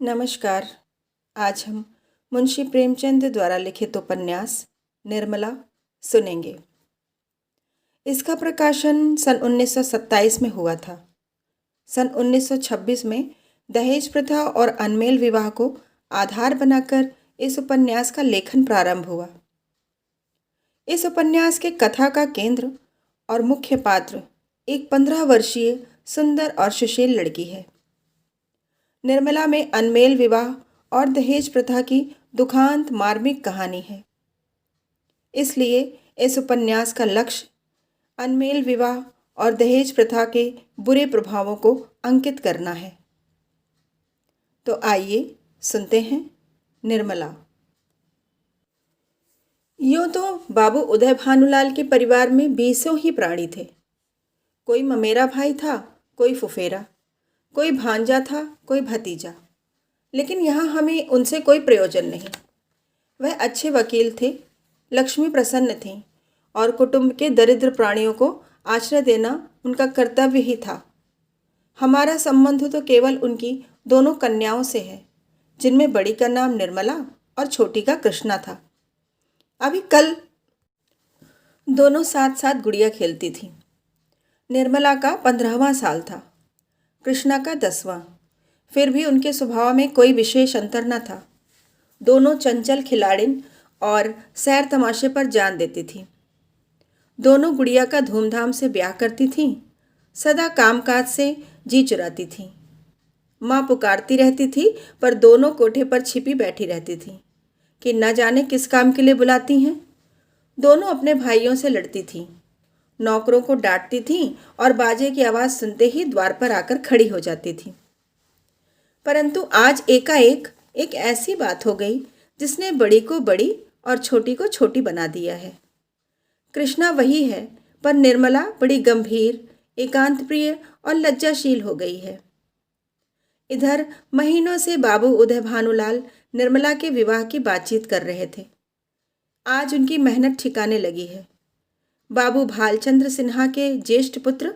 नमस्कार। आज हम मुंशी प्रेमचंद द्वारा लिखित उपन्यास निर्मला सुनेंगे। इसका प्रकाशन सन 1927 में हुआ था। सन 1926 में दहेज प्रथा और अनमेल विवाह को आधार बनाकर इस उपन्यास का लेखन प्रारंभ हुआ। इस उपन्यास के कथा का केंद्र और मुख्य पात्र एक 15 वर्षीय सुंदर और सुशील लड़की है। निर्मला में अनमेल विवाह और दहेज प्रथा की दुखांत मार्मिक कहानी है। इसलिए इस उपन्यास का लक्ष्य अनमेल विवाह और दहेज प्रथा के बुरे प्रभावों को अंकित करना है। तो आइए सुनते हैं निर्मला। यूं तो बाबू उदय भानुलाल के परिवार में बीसों ही प्राणी थे। कोई ममेरा भाई था, कोई फुफेरा, कोई भांजा था, कोई भतीजा। लेकिन यहाँ हमें उनसे कोई प्रयोजन नहीं। वह अच्छे वकील थे, लक्ष्मी प्रसन्न थीं और कुटुंब के दरिद्र प्राणियों को आश्रय देना उनका कर्तव्य ही था। हमारा संबंध तो केवल उनकी दोनों कन्याओं से है, जिनमें बड़ी का नाम निर्मला और छोटी का कृष्णा था। अभी कल दोनों साथ साथ गुड़िया खेलती थीं। निर्मला का 15वां साल था, कृष्णा का 10वां। फिर भी उनके स्वभाव में कोई विशेष अंतर न था। दोनों चंचल खिलाड़िन और सैर तमाशे पर जान देती थीं। दोनों गुड़िया का धूमधाम से ब्याह करती थीं, सदा कामकाज से जी चुराती थीं। माँ पुकारती रहती थी, पर दोनों कोठे पर छिपी बैठी रहती थीं कि न जाने किस काम के लिए बुलाती हैं। दोनों अपने भाइयों से लड़ती थीं, नौकरों को डांटती थीं और बाजे की आवाज़ सुनते ही द्वार पर आकर खड़ी हो जाती थीं। परंतु आज एकाएक एक ऐसी बात हो गई जिसने बड़ी को बड़ी और छोटी को छोटी बना दिया है। कृष्णा वही है, पर निर्मला बड़ी गंभीर, एकांत प्रिय और लज्जाशील हो गई है। इधर महीनों से बाबू उदय भानुलाल निर्मला के विवाह की बातचीत कर रहे थे। आज उनकी मेहनत ठिकाने लगी है। बाबू भालचंद्र सिन्हा के ज्येष्ठ पुत्र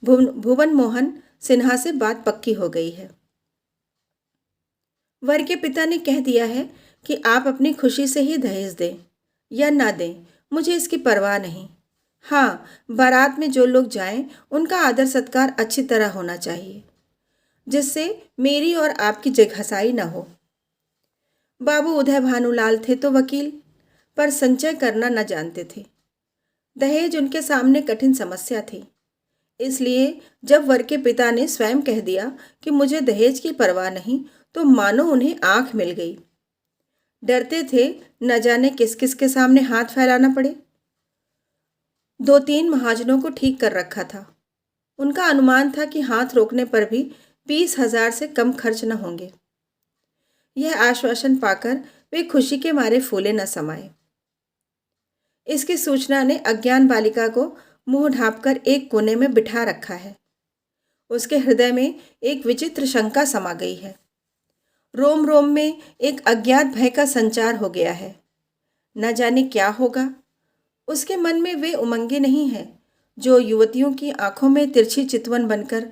भुवन मोहन सिन्हा से बात पक्की हो गई है। वर के पिता ने कह दिया है कि आप अपनी खुशी से ही दहेज दें या ना दें, मुझे इसकी परवाह नहीं। हाँ, बारात में जो लोग जाएं, उनका आदर सत्कार अच्छी तरह होना चाहिए, जिससे मेरी और आपकी जगहसाई न हो। बाबू उदय भानुलाल थे तो वकील, पर संचय करना न जानते थे। दहेज उनके सामने कठिन समस्या थी। इसलिए जब वर के पिता ने स्वयं कह दिया कि मुझे दहेज की परवाह नहीं, तो मानो उन्हें आंख मिल गई। डरते थे न जाने किस किस के सामने हाथ फैलाना पड़े। 2-3 महाजनों को ठीक कर रखा था। उनका अनुमान था कि हाथ रोकने पर भी 20,000 से कम खर्च न होंगे। यह आश्वासन पाकर वे खुशी के मारे फूले न समाये। इसकी सूचना ने अज्ञान बालिका को मुंह ढांपकर एक कोने में बिठा रखा है। उसके हृदय में एक विचित्र शंका समा गई है। रोम रोम में एक अज्ञात भय का संचार हो गया है। न जाने क्या होगा। उसके मन में वे उमंगें नहीं हैं जो युवतियों की आंखों में तिरछी चितवन बनकर,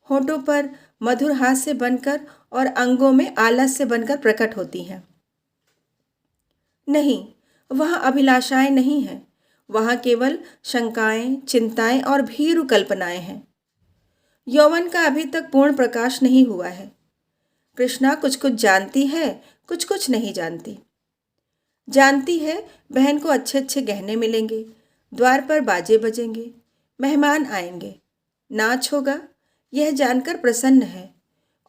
होठों पर मधुर हास्य बनकर और अंगों में आलस्य बनकर प्रकट होती हैं। नहीं, वहाँ अभिलाषाएं नहीं हैं। वहाँ केवल शंकाएं, चिंताएं और भीरु कल्पनाएं हैं। यौवन का अभी तक पूर्ण प्रकाश नहीं हुआ है। कृष्णा कुछ कुछ जानती है, कुछ कुछ नहीं जानती। जानती है बहन को अच्छे अच्छे गहने मिलेंगे, द्वार पर बाजे बजेंगे, मेहमान आएंगे, नाच होगा, यह जानकर प्रसन्न है।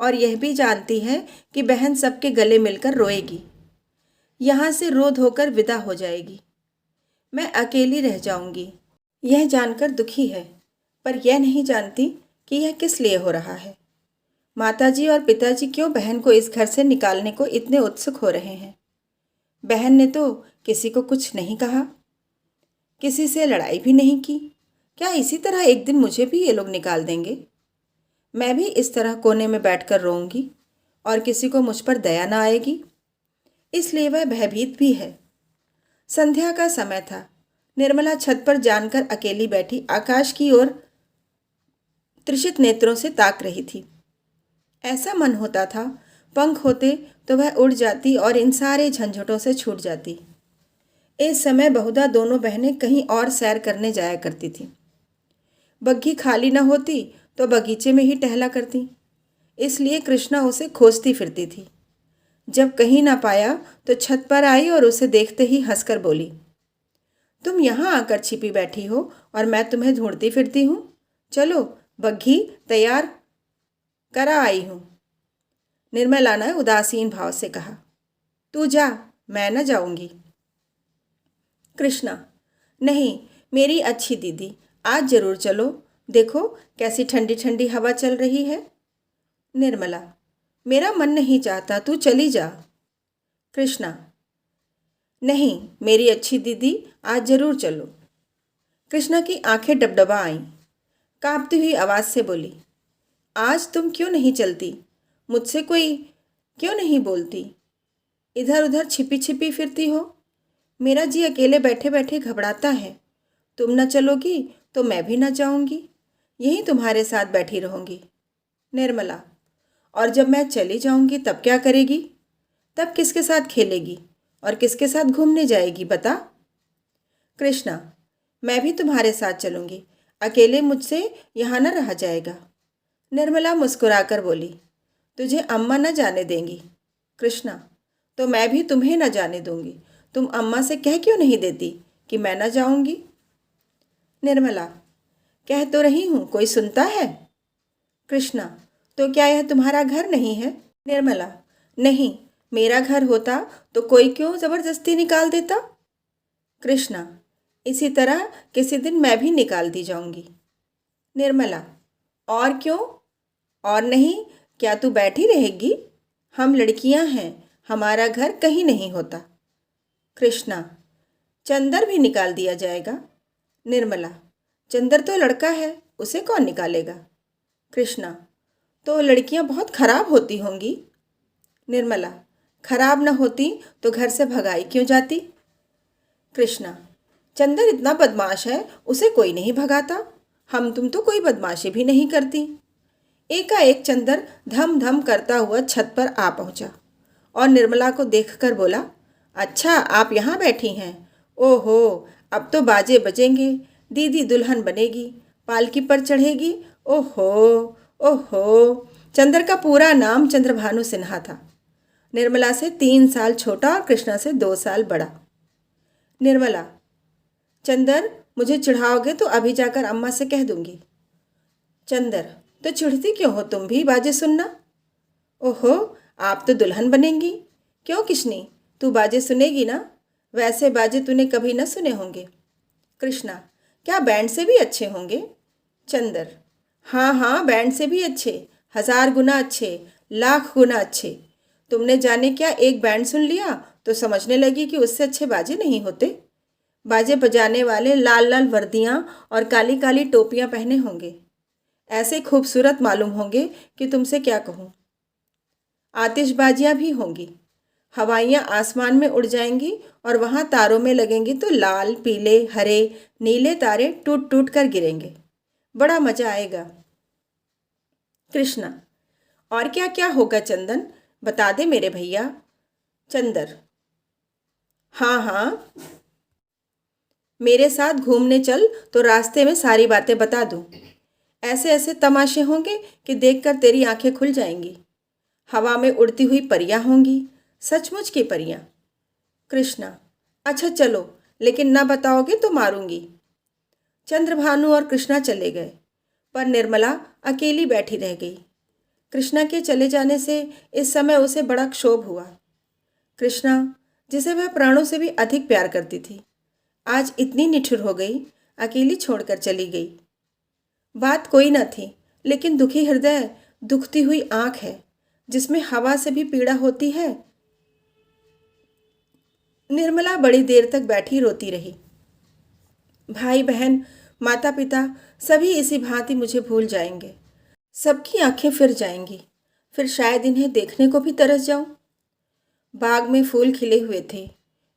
और यह भी जानती है कि बहन सबके गले मिलकर रोएगी, यहाँ से रो धोकर विदा हो जाएगी। मैं अकेली रह जाऊंगी, यह जानकर दुखी है, पर यह नहीं जानती कि यह किस लिए हो रहा है। माताजी और पिताजी क्यों बहन को इस घर से निकालने को इतने उत्सुक हो रहे हैं। बहन ने तो किसी को कुछ नहीं कहा, किसी से लड़ाई भी नहीं की। क्या इसी तरह एक दिन मुझे भी ये लोग निकाल देंगे? मैं भी इस तरह कोने में बैठकर रोऊंगी और किसी को मुझ पर दया ना आएगी। इसलिए वह भयभीत भी है। संध्या का समय था। निर्मला छत पर जानकर अकेली बैठी आकाश की ओर त्रिषित नेत्रों से ताक रही थी। ऐसा मन होता था पंख होते तो वह उड़ जाती और इन सारे झंझटों से छूट जाती। इस समय बहुधा दोनों बहनें कहीं और सैर करने जाया करती थीं। बग्घी खाली न होती तो बगीचे में ही टहला करती, इसलिए कृष्णा उसे खोजती फिरती थी। जब कहीं ना पाया तो छत पर आई और उसे देखते ही हंसकर बोली, तुम यहाँ आकर छिपी बैठी हो और मैं तुम्हें ढूंढती फिरती हूँ। चलो बग्घी, तैयार करा आई हूँ। निर्मला ने उदासीन भाव से कहा, तू जा, मैं न जाऊंगी। कृष्णा, नहीं मेरी अच्छी दीदी, आज जरूर चलो, देखो कैसी ठंडी ठंडी हवा चल रही है। निर्मला, मेरा मन नहीं चाहता, तू चली जा। कृष्णा, नहीं मेरी अच्छी दीदी, आज जरूर चलो। कृष्णा की आंखें डबडबा आईं। कांपती हुई आवाज़ से बोली, आज तुम क्यों नहीं चलती? मुझसे कोई क्यों नहीं बोलती? इधर उधर छिपी छिपी फिरती हो। मेरा जी अकेले बैठे बैठे घबराता है। तुम न चलोगी तो मैं भी न जाऊंगी, यहीं तुम्हारे साथ बैठी रहूंगी। निर्मला, और जब मैं चली जाऊंगी तब क्या करेगी? तब किसके साथ खेलेगी और किसके साथ घूमने जाएगी, बता। कृष्णा, मैं भी तुम्हारे साथ चलूंगी, अकेले मुझसे यहाँ न रहा जाएगा। निर्मला मुस्कुराकर बोली, तुझे अम्मा न जाने देंगी। कृष्णा, तो मैं भी तुम्हें न जाने दूंगी। तुम अम्मा से कह क्यों नहीं देती कि मैं न जाऊंगी? निर्मला, कह तो रही हूँ, कोई सुनता है? कृष्णा, तो क्या यह तुम्हारा घर नहीं है? निर्मला, नहीं, मेरा घर होता तो कोई क्यों ज़बरदस्ती निकाल देता? कृष्णा, इसी तरह किसी दिन मैं भी निकाल दी जाऊंगी। निर्मला, और क्यों? और नहीं, क्या तू बैठी रहेगी? हम लड़कियां हैं, हमारा घर कहीं नहीं होता। कृष्णा, चंदर भी निकाल दिया जाएगा। निर्मला, चंदर तो लड़का है, उसे कौन निकालेगा? कृष्णा, तो लड़कियां बहुत खराब होती होंगी। निर्मला, खराब न होती तो घर से भगाई क्यों जाती? कृष्णा, चंदर इतना बदमाश है, उसे कोई नहीं भगाता। हम तुम तो कोई बदमाशी भी नहीं करती। एकाएक चंदर धम धम करता हुआ छत पर आ पहुंचा और निर्मला को देखकर बोला, अच्छा आप यहाँ बैठी हैं? ओहो, अब तो बाजे बजेंगे, दीदी दुल्हन बनेगी, पालकी पर चढ़ेगी। ओहो ओहो। चंदर का पूरा नाम चंद्रभानु सिन्हा था। निर्मला से 3 साल छोटा और कृष्णा से 2 साल बड़ा। निर्मला, चंदर, मुझे चिढ़ाओगे तो अभी जाकर अम्मा से कह दूंगी। चंदर, तो चिढ़ती क्यों हो तुम भी, बाजे सुनना। ओहो, आप तो दुल्हन बनेंगी। क्यों किशनी, तू बाजे सुनेगी ना? वैसे बाजे तूने कभी न सुने होंगे। कृष्णा, क्या बैंड से भी अच्छे होंगे? चंदर, हाँ हाँ, बैंड से भी अच्छे, 1000 गुना अच्छे, लाख गुना अच्छे। तुमने जाने क्या एक बैंड सुन लिया तो समझने लगी कि उससे अच्छे बाजे नहीं होते। बाजे बजाने वाले लाल लाल वर्दियाँ और काली काली टोपियाँ पहने होंगे, ऐसे खूबसूरत मालूम होंगे कि तुमसे क्या कहूँ। आतिशबाजियाँ भी होंगी, हवाइयाँ आसमान में उड़ जाएंगी और वहाँ तारों में लगेंगी तो लाल पीले हरे नीले तारे टूट टूट कर गिरेंगे। बड़ा मज़ा आएगा। कृष्णा, और क्या क्या होगा चंदन, बता दे मेरे भैया। चंदर, हाँ हाँ, मेरे साथ घूमने चल तो रास्ते में सारी बातें बता दूँ। ऐसे ऐसे तमाशे होंगे कि देखकर तेरी आंखें खुल जाएंगी। हवा में उड़ती हुई परियां होंगी, सचमुच की परियां। कृष्णा, अच्छा चलो, लेकिन ना बताओगे तो मारूंगी। चंद्रभानु और कृष्णा चले गए, पर निर्मला अकेली बैठी रह गई। कृष्णा के चले जाने से इस समय उसे बड़ा क्षोभ हुआ। कृष्णा, जिसे वह प्राणों से भी अधिक प्यार करती थी, आज इतनी निठुर हो गई, अकेली छोड़कर चली गई। बात कोई न थी, लेकिन दुखी हृदय, दुखती हुई आंख है, जिसमें हवा से भी पीड़ा होती है। निर्मला बड़ी देर तक बैठी रोती रही। भाई बहन, माता पिता सभी इसी भांति मुझे भूल जाएंगे। सबकी आंखें फिर जाएंगी, फिर शायद इन्हें देखने को भी तरस जाऊं। बाग में फूल खिले हुए थे,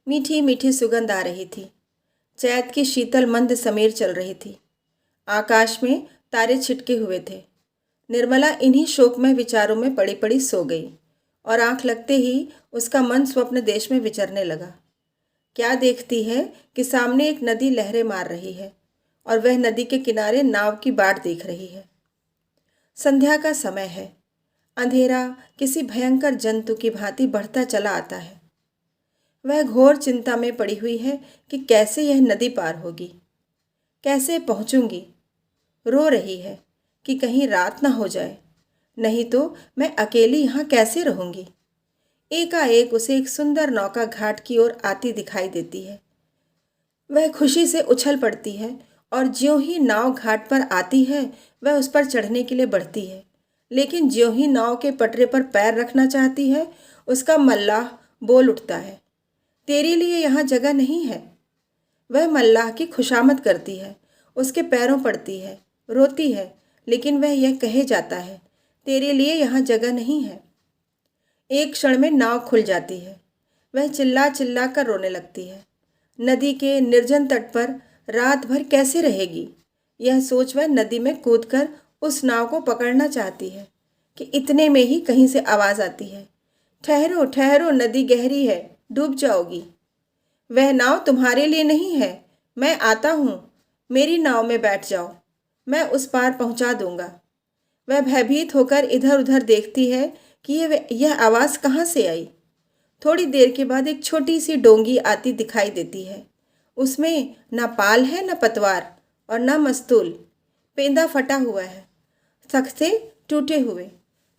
मीठी मीठी सुगंध आ रही थी। चैत की शीतल मंद समीर चल रही थी। आकाश में तारे छिटके हुए थे। निर्मला इन्हीं शोकमय विचारों में पड़ी पड़ी सो गई और आंख लगते ही उसका मन स्वप्न देश में विचरने लगा। क्या देखती है कि सामने एक नदी लहरें मार रही है और वह नदी के किनारे नाव की बाट देख रही है। संध्या का समय है। अंधेरा किसी भयंकर जंतु की भांति बढ़ता चला आता है। वह घोर चिंता में पड़ी हुई है कि कैसे यह नदी पार होगी, कैसे पहुंचूंगी। रो रही है कि कहीं रात ना हो जाए, नहीं तो मैं अकेली यहाँ कैसे रहूंगी। एकाएक उसे एक सुंदर नौका घाट की ओर आती दिखाई देती है। वह खुशी से उछल पड़ती है और ज्यों ही नाव घाट पर आती है वह उस पर चढ़ने के लिए बढ़ती है, लेकिन ज्यों ही नाव के पटरे पर पैर रखना चाहती है उसका मल्लाह बोल उठता है, तेरे लिए यहाँ जगह नहीं है। वह मल्लाह की खुशामद करती है, उसके पैरों पड़ती है, रोती है, लेकिन वह यह कहे जाता है, तेरे लिए यहाँ जगह नहीं है। एक क्षण में नाव खुल जाती है। वह चिल्ला चिल्ला कर रोने लगती है। नदी के निर्जन तट पर रात भर कैसे रहेगी, यह सोच वह नदी में कूदकर उस नाव को पकड़ना चाहती है कि इतने में ही कहीं से आवाज़ आती है, ठहरो ठहरो, नदी गहरी है, डूब जाओगी। वह नाव तुम्हारे लिए नहीं है, मैं आता हूँ, मेरी नाव में बैठ जाओ, मैं उस पार पहुँचा दूँगा। वह भयभीत होकर इधर उधर देखती है कि यह आवाज़ कहाँ से आई। थोड़ी देर के बाद एक छोटी सी डोंगी आती दिखाई देती है। उसमें ना पाल है, ना पतवार और ना मस्तूल। पेंदा फटा हुआ है, तख्ते टूटे हुए।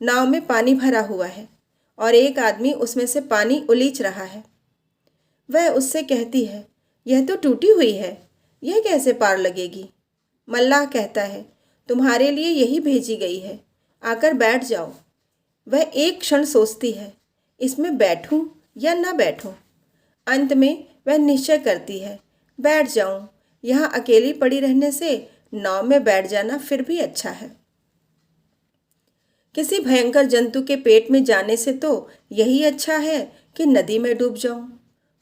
नाव में पानी भरा हुआ है और एक आदमी उसमें से पानी उलीच रहा है। वह उससे कहती है, यह तो टूटी हुई है, यह कैसे पार लगेगी। मल्लाह कहता है, तुम्हारे लिए यही भेजी गई है, आकर बैठ जाओ। वह एक क्षण सोचती है, इसमें बैठूं या ना बैठूं। अंत में वह निश्चय करती है, बैठ जाऊं, यहाँ अकेली पड़ी रहने से नाव में बैठ जाना फिर भी अच्छा है। किसी भयंकर जंतु के पेट में जाने से तो यही अच्छा है कि नदी में डूब जाऊं।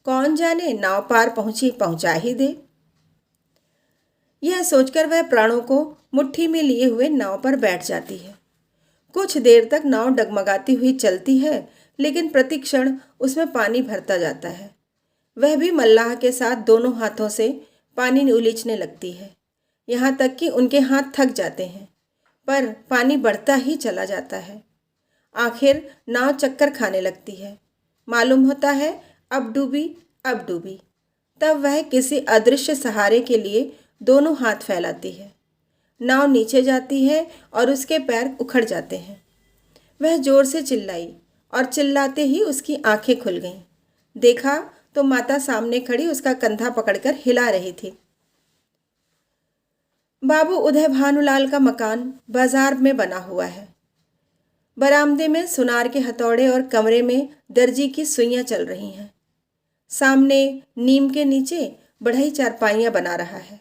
कौन जाने नाव पार पहुंचा ही दे। यह सोचकर वह प्राणों को मुट्ठी में लिए हुए नाव पर बैठ जाती है। कुछ देर तक नाव डगमगाती हुई चलती है, लेकिन प्रतिक्षण उसमें पानी भरता जाता है। वह भी मल्लाह के साथ दोनों हाथों से पानी उलीचने लगती है, यहाँ तक कि उनके हाथ थक जाते हैं, पर पानी बढ़ता ही चला जाता है। आखिर नाव चक्कर खाने लगती है। मालूम होता है अब डूबी, अब डूबी। तब वह किसी अदृश्य सहारे के लिए दोनों हाथ फैलाती है। नाव नीचे जाती है और उसके पैर उखड़ जाते हैं। वह जोर से चिल्लाई और चिल्लाते ही उसकी आंखें खुल गईं। देखा तो माता सामने खड़ी उसका कंधा पकड़कर हिला रही थी। बाबू उदय भानुलाल का मकान बाजार में बना हुआ है। बरामदे में सुनार के हथौड़े और कमरे में दर्जी की सुइयां चल रही हैं। सामने नीम के नीचे बढ़ई चारपाइयां बना रहा है।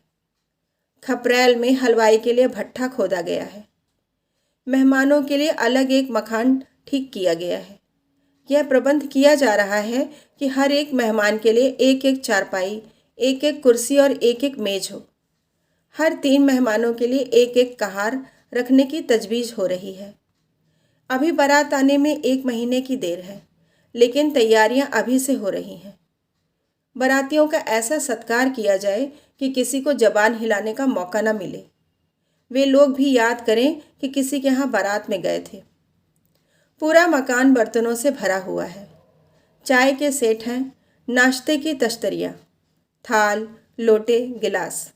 खपरैल में हलवाई के लिए भट्ठा खोदा गया है। मेहमानों के लिए अलग एक मकान ठीक किया गया है। यह प्रबंध किया जा रहा है कि हर एक मेहमान के लिए एक एक चारपाई, एक एक कुर्सी और एक एक मेज हो। हर 3 मेहमानों के लिए एक एक कहार रखने की तजवीज़ हो रही है। अभी बारात आने में 1 महीने की देर है, लेकिन तैयारियां अभी से हो रही हैं। बारातियों का ऐसा सत्कार किया जाए कि किसी को जबान हिलाने का मौका न मिले। वे लोग भी याद करें कि किसी के यहाँ बारात में गए थे। पूरा मकान बर्तनों से भरा हुआ है। चाय के सेट हैं, नाश्ते की तश्तरियाँ, थाल, लोटे, गिलास।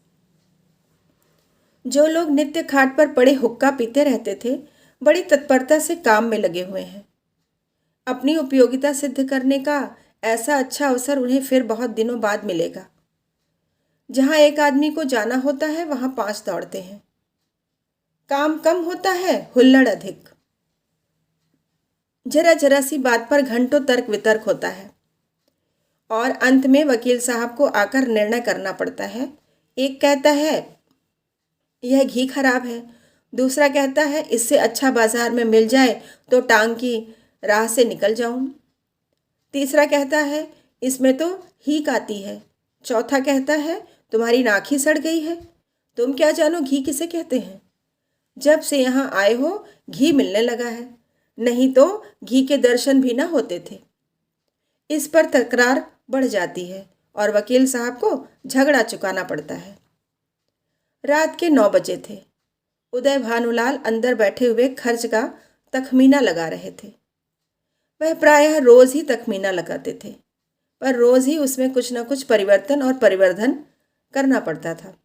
जो लोग नित्य खाट पर पड़े हुक्का पीते रहते थे, बड़ी तत्परता से काम में लगे हुए हैं। अपनी उपयोगिता सिद्ध करने का ऐसा अच्छा अवसर उन्हें फिर बहुत दिनों बाद मिलेगा। जहाँ एक आदमी को जाना होता है वहाँ 5 दौड़ते हैं। काम कम होता है, हुल्लड़ अधिक। जरा जरा सी बात पर घंटों तर्क वितर्क होता है और अंत में वकील साहब को आकर निर्णय करना पड़ता है। एक कहता है यह घी खराब है, दूसरा कहता है इससे अच्छा बाजार में मिल जाए तो टांग की राह से निकल जाऊं, तीसरा कहता है इसमें तो हीक आती है, चौथा कहता है तुम्हारी नाक ही सड़ गई है, तुम क्या जानो घी किसे कहते हैं। जब से यहाँ आए हो घी मिलने लगा है, नहीं तो घी के दर्शन भी न होते थे। इस पर तकरार बढ़ जाती है और वकील साहब को झगड़ा चुकाना पड़ता है। रात के 9 बजे थे। उदय भानुलाल अंदर बैठे हुए खर्च का तखमीना लगा रहे थे। वह प्रायः रोज ही तखमीना लगाते थे, पर रोज ही उसमें कुछ न कुछ परिवर्तन और परिवर्धन करना पड़ता था।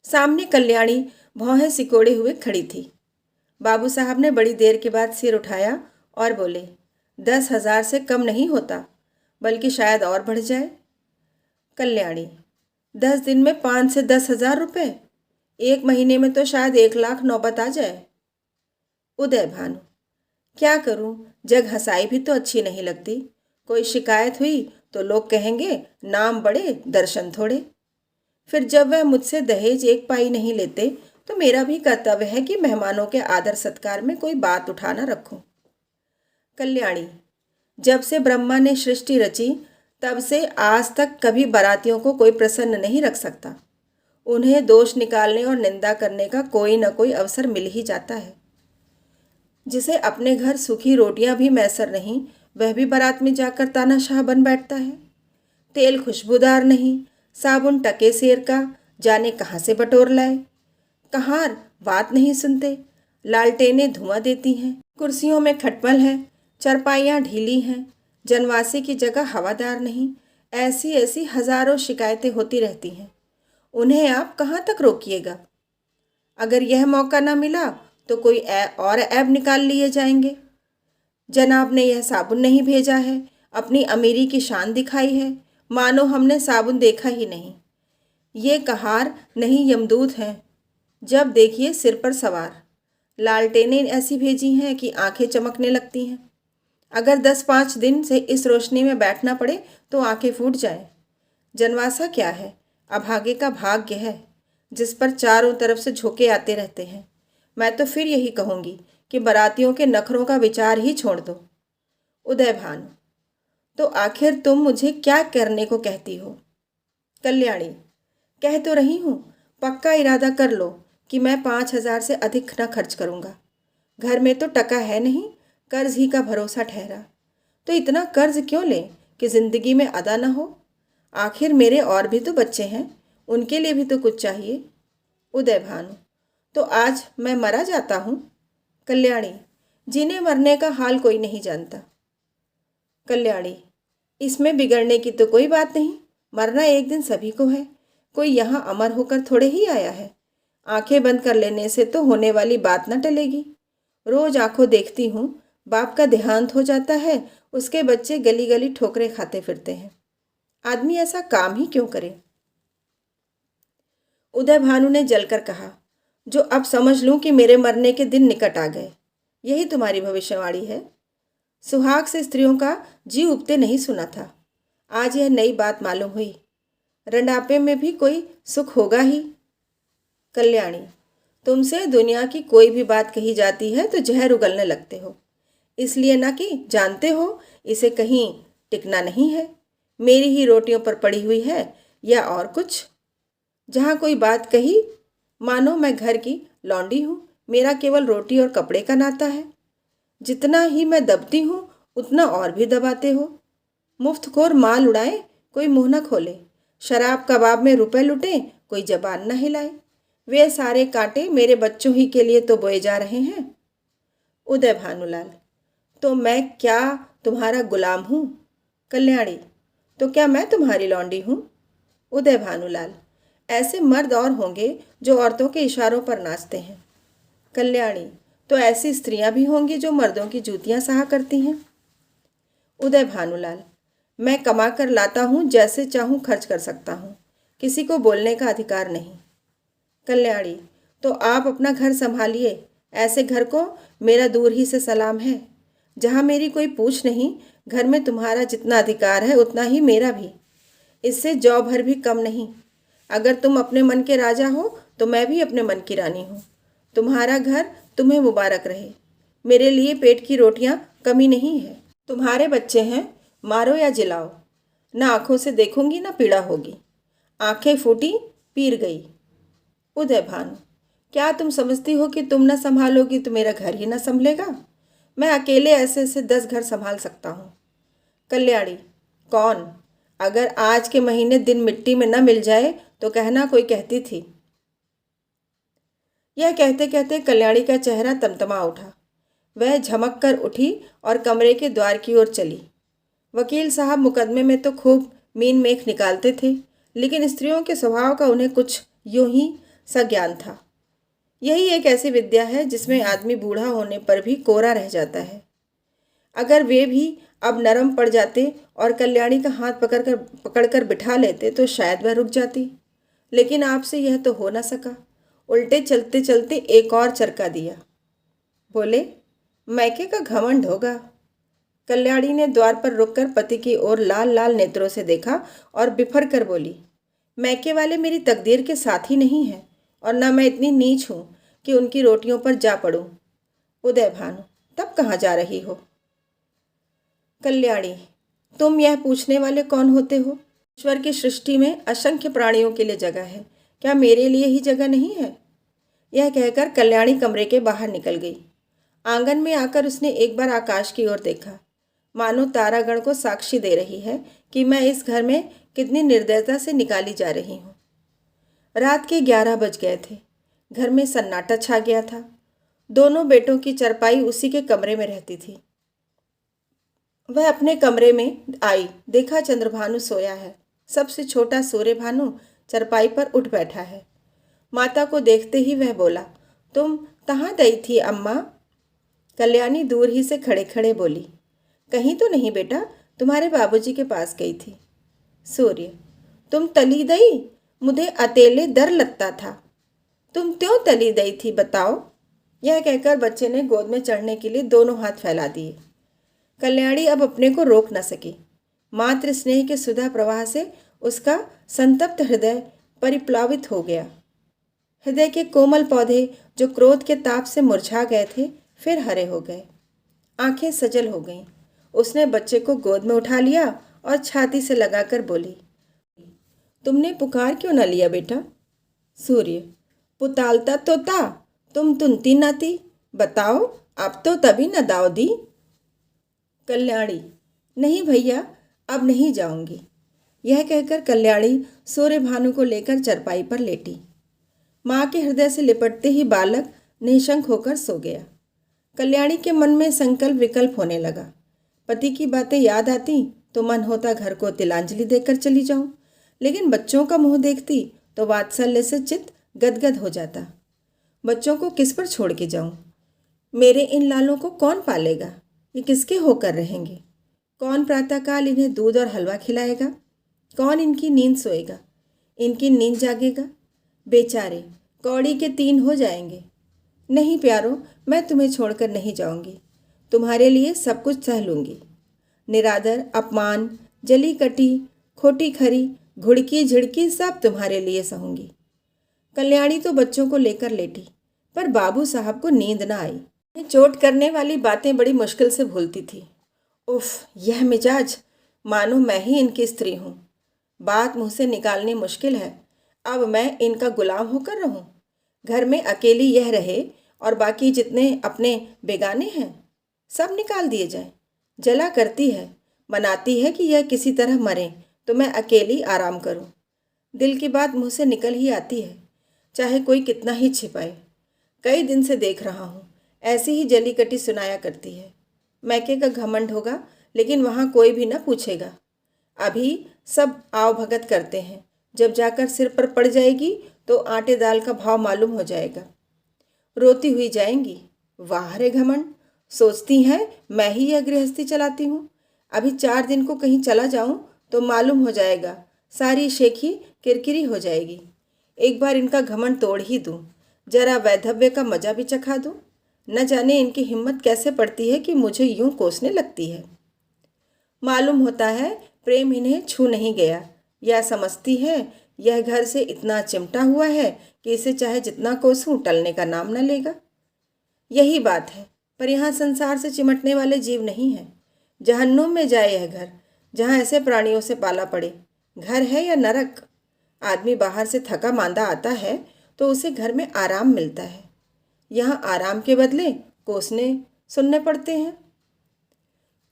सामने कल्याणी भौहें सिकोड़े हुए खड़ी थी। बाबू साहब ने बड़ी देर के बाद सिर उठाया और बोले, 10,000 से कम नहीं होता, बल्कि शायद और बढ़ जाए। कल्याणी, 10 दिन में 5 से 10,000 रुपये, 1 महीने में तो शायद 1 लाख नौबत आ जाए। उदय भानु, क्या करूं, जग हंसाई भी तो अच्छी नहीं लगती। कोई शिकायत हुई तो लोग कहेंगे नाम बड़े दर्शन थोड़े। फिर जब वह मुझसे दहेज 1 पाई नहीं लेते तो मेरा भी कर्तव्य है कि मेहमानों के आदर सत्कार में कोई बात उठाना रखूं। कल्याणी, जब से ब्रह्मा ने सृष्टि रची तब से आज तक कभी बारातियों को कोई प्रसन्न नहीं रख सकता। उन्हें दोष निकालने और निंदा करने का कोई न कोई अवसर मिल ही जाता है। जिसे अपने घर सूखी रोटियां भी मैसर नहीं, वह भी बारात में जाकर तानाशाह बन बैठता है। तेल खुशबूदार नहीं, साबुन टके सेर का, जाने कहाँ से बटोर लाए। कहार बात नहीं सुनते, लालटेनें धुआं देती हैं, कुर्सियों में खटमल है, चरपाइयाँ ढीली हैं, जनवासी की जगह हवादार नहीं। ऐसी ऐसी हजारों शिकायतें होती रहती हैं। उन्हें आप कहाँ तक रोकिएगा। अगर यह मौका ना मिला तो कोई और ऐब निकाल लिए जाएंगे। जनाब ने यह साबुन नहीं भेजा है, अपनी अमीरी की शान दिखाई है, मानो हमने साबुन देखा ही नहीं। ये कहार नहीं यमदूत हैं, जब देखिए सिर पर सवार। लालटेनें ऐसी भेजी हैं कि आंखें चमकने लगती हैं। अगर 10-5 दिन से इस रोशनी में बैठना पड़े तो आंखें फूट जाएं। जनवासा क्या है, अभागे का भाग्य है, जिस पर चारों तरफ से झोंके आते रहते हैं। मैं तो फिर यही कहूँगी कि बारातियों के नखरों का विचार ही छोड़ दो। उदय भानु, तो आखिर तुम मुझे क्या करने को कहती हो। कल्याणी, कह तो रही हूँ, पक्का इरादा कर लो कि मैं 5,000 से अधिक न खर्च करूँगा। घर में तो टका है नहीं, कर्ज ही का भरोसा ठहरा। तो इतना कर्ज क्यों लें कि ज़िंदगी में अदा न हो। आखिर मेरे और भी तो बच्चे हैं, उनके लिए भी तो कुछ चाहिए। उदय भानु, तो आज मैं मरा जाता हूँ। कल्याणी, जीने मरने का हाल कोई नहीं जानता। कल्याणी, इसमें बिगड़ने की तो कोई बात नहीं, मरना एक दिन सभी को है। कोई यहाँ अमर होकर थोड़े ही आया है। आंखें बंद कर लेने से तो होने वाली बात न टलेगी। रोज आंखों देखती हूँ, बाप का देहांत हो जाता है, उसके बच्चे गली गली ठोकरें खाते फिरते हैं। आदमी ऐसा काम ही क्यों करे। उदय भानु ने जलकर कहा, जो अब समझ लूं कि मेरे मरने के दिन निकट आ गए। यही तुम्हारी भविष्यवाणी है। सुहाग से स्त्रियों का जी उबते नहीं सुना था, आज यह नई बात मालूम हुई। रंडापे में भी कोई सुख होगा ही। कल्याणी, तुमसे दुनिया की कोई भी बात कही जाती है तो जहर उगलने लगते हो, इसलिए ना कि जानते हो इसे कहीं टिकना नहीं है। मेरी ही रोटियों पर पड़ी हुई है या और कुछ। जहाँ कोई बात कही मानो मैं घर की लौंडी हूँ, मेरा केवल रोटी और कपड़े का नाता है। जितना ही मैं दबती हूँ उतना और भी दबाते हो। मुफ्तखोर माल उड़ाए, कोई मुँह न खोले। शराब कबाब में रुपए लुटे, कोई जबान न हिलाए। वे सारे कांटे मेरे बच्चों ही के लिए तो बोए जा रहे हैं। उदय भानुलाल, तो मैं क्या तुम्हारा गुलाम हूँ। कल्याणी, तो क्या मैं तुम्हारी लौंडी हूँ। उदय भानुलाल, ऐसे मर्द और होंगे जो औरतों के इशारों पर नाचते हैं। कल्याणी, तो ऐसी स्त्रियां भी होंगी जो मर्दों की जूतियां सहा करती हैं। उदय भानुलाल, मैं कमा कर लाता हूँ, जैसे चाहूँ खर्च कर सकता हूँ, किसी को बोलने का अधिकार नहीं। कल्याणी, तो आप अपना घर संभालिए। ऐसे घर को मेरा दूर ही से सलाम है। जहाँ मेरी कोई पूछ नहीं, घर में तुम्हारा जितना अधिकार है उतना ही मेरा भी, इससे जौ भर भी कम नहीं। अगर तुम अपने मन के राजा हो तो मैं भी अपने मन की रानी हूँ। तुम्हारा घर तुम्हें मुबारक रहे। मेरे लिए पेट की रोटियाँ कमी नहीं है। तुम्हारे बच्चे हैं, मारो या जिलाओ, ना आँखों से देखूंगी ना पीड़ा होगी। आंखें फूटी, पीर गई। उदय भानु, क्या तुम समझती हो कि तुम न संभालोगी तो मेरा घर ही न संभलेगा? मैं अकेले ऐसे ऐसे 10 घर संभाल सकता हूँ। कल्याणी, कौन? अगर आज के महीने दिन मिट्टी में न मिल जाए तो कहना कोई कहती थी। यह कहते कहते कल्याणी का चेहरा तमतमा उठा। वह झमक कर उठी और कमरे के द्वार की ओर चली। वकील साहब मुकदमे में तो खूब मीन मेख निकालते थे, लेकिन स्त्रियों के स्वभाव का उन्हें कुछ यूं ही सा ज्ञान था। यही एक ऐसी विद्या है जिसमें आदमी बूढ़ा होने पर भी कोरा रह जाता है। अगर वे भी अब नरम पड़ जाते और कल्याणी का हाथ पकड़कर बिठा लेते तो शायद वह रुक जाती, लेकिन आपसे यह तो हो न सका। उल्टे चलते चलते एक और चरका दिया। बोले, मैके का घमंड होगा। कल्याणी ने द्वार पर रुककर पति की ओर लाल लाल नेत्रों से देखा और बिफर कर बोली, मैके वाले मेरी तकदीर के साथ ही नहीं है और न मैं इतनी नीच हूँ कि उनकी रोटियों पर जा पड़ूं। उदय भानु, तब कहाँ जा रही हो? कल्याणी, तुम यह पूछने वाले कौन होते हो? ईश्वर की सृष्टि में असंख्य प्राणियों के लिए जगह है, क्या मेरे लिए ही जगह नहीं है? यह कहकर कल्याणी कमरे के बाहर निकल गई। आंगन में आकर उसने एक बार आकाश की ओर देखा, मानो तारागण को साक्षी दे रही है कि मैं इस घर में कितनी निर्दयता से निकाली जा रही हूँ। रात के 11 बज गए थे। घर में सन्नाटा छा गया था। दोनों बेटों की चरपाई उसी के कमरे में रहती थी। वह अपने कमरे में आई, देखा चंद्रभानु सोया है। सबसे छोटा सूर्य भानु चरपाई पर उठ बैठा है। माता को देखते ही वह बोला, तुम कहाँ गई थी अम्मा? कल्याणी दूर ही से खड़े खड़े बोली, कहीं तो नहीं बेटा, तुम्हारे बाबूजी के पास गई थी। सूर्य, तुम तली दई? मुझे अकेले डर लगता था। तुम क्यों तली दई थी बताओ? यह कहकर बच्चे ने गोद में चढ़ने के लिए दोनों हाथ फैला दिए। कल्याणी अब अपने को रोक न सकी। मातृ स्नेह के सुधा प्रवाह से उसका संतप्त हृदय परिप्लावित हो गया। हृदय के कोमल पौधे जो क्रोध के ताप से मुरझा गए थे फिर हरे हो गए। आंखें सजल हो गईं। उसने बच्चे को गोद में उठा लिया और छाती से लगाकर बोली, तुमने पुकार क्यों न लिया बेटा? सूर्य, पुतालता तो था, तुम तुनती न थी। बताओ, अब तो तभी न दाव दी। कल्याणी, नहीं भैया, अब नहीं जाऊंगी। यह कहकर कल्याणी सूर्य भानु को लेकर चरपाई पर लेटी। माँ के हृदय से लिपटते ही बालक निशंक होकर सो गया। कल्याणी के मन में संकल्प विकल्प होने लगा। पति की बातें याद आती तो मन होता घर को तिलांजलि देकर चली जाऊं, लेकिन बच्चों का मुंह देखती तो वात्सल्य से चित्त गदगद हो जाता। बच्चों को किस पर छोड़ के जाऊं? मेरे इन लालों को कौन पालेगा? ये किसके होकर रहेंगे? कौन प्रातःकाल इन्हें दूध और हलवा खिलाएगा? कौन इनकी नींद सोएगा? इनकी नींद जागेगा? बेचारे कौड़ी के 3 हो जाएंगे। नहीं प्यारो, मैं तुम्हें छोड़कर नहीं जाऊंगी। तुम्हारे लिए सब कुछ सह लूंगी। निरादर, अपमान, जली कटी, खोटी खरी, घुड़की झिड़की सब तुम्हारे लिए सहूंगी। कल्याणी तो बच्चों को लेकर लेटी, पर बाबू साहब को नींद न आई। चोट करने वाली बातें बड़ी मुश्किल से भूलती थी। उफ, यह मिजाज, मानो मैं ही इनकी स्त्री हूँ। बात मुँह से निकालनी मुश्किल है। अब मैं इनका गुलाम होकर रहूं? घर में अकेली यह रहे और बाकी जितने अपने बेगाने हैं सब निकाल दिए जाएं। जला करती है, मनाती है कि यह किसी तरह मरे तो मैं अकेली आराम करूं। दिल की बात मुँह से निकल ही आती है, चाहे कोई कितना ही छिपाए। कई दिन से देख रहा हूँ, ऐसी ही जली कटी सुनाया करती है। मैके का घमंड होगा, लेकिन वहाँ कोई भी न पूछेगा। अभी सब आव भगत करते हैं, जब जाकर सिर पर पड़ जाएगी तो आटे दाल का भाव मालूम हो जाएगा। रोती हुई जाएंगी। वाह रे घमंड, सोचती हैं मैं ही यह गृहस्थी चलाती हूँ। अभी 4 दिन को कहीं चला जाऊँ तो मालूम हो जाएगा, सारी शेखी किरकिरी हो जाएगी। एक बार इनका घमंड तोड़ ही दूँ, जरा वैधव्य का मजा भी चखा दूँ। न जाने इनकी हिम्मत कैसे पड़ती है कि मुझे यूं कोसने लगती है। मालूम होता है प्रेम इन्हें छू नहीं गया, या समझती है यह घर से इतना चिमटा हुआ है कि इसे चाहे जितना कोसूं टलने का नाम न लेगा। यही बात है, पर यहाँ संसार से चिमटने वाले जीव नहीं हैं। जहन्नुम में जाए यह घर, जहाँ ऐसे प्राणियों से पाला पड़े। घर है या नरक? आदमी बाहर से थका मांदा आता है तो उसे घर में आराम मिलता है। यहाँ आराम के बदले कोसने सुनने पड़ते हैं।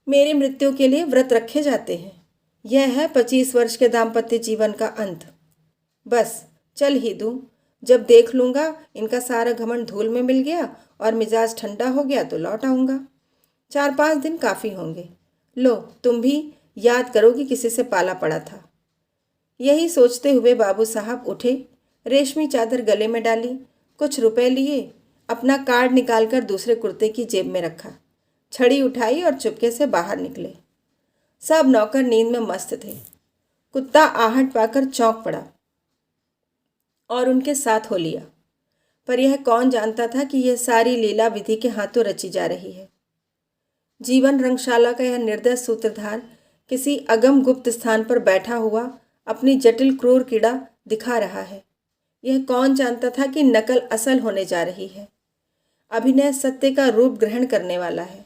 मेरी मृत्यु के लिए व्रत रखे जाते हैं। यह है 25 वर्ष के दाम्पत्य जीवन का अंत। बस चल ही दूँ। जब देख लूँगा इनका सारा घमंड धूल में मिल गया और मिजाज ठंडा हो गया तो लौट आऊँगा। 4-5 दिन काफ़ी होंगे। लो तुम भी याद करो कि किसी से पाला पड़ा था। यही सोचते हुए बाबू साहब उठे, रेशमी चादर गले में डाली, कुछ रुपए लिए, अपना कार्ड निकालकर दूसरे कुर्ते की जेब में रखा, छड़ी उठाई और चुपके से बाहर निकले। सब नौकर नींद में मस्त थे। कुत्ता आहट पाकर चौंक पड़ा और उनके साथ हो लिया। पर यह कौन जानता था कि यह सारी लीला विधि के हाथों रची जा रही है। जीवन रंगशाला का यह निर्दय सूत्रधार किसी अगम गुप्त स्थान पर बैठा हुआ अपनी जटिल क्रूर कीड़ा दिखा रहा है। यह कौन जानता था कि नकल असल होने जा रही है। अभिनय सत्य का रूप ग्रहण करने वाला है।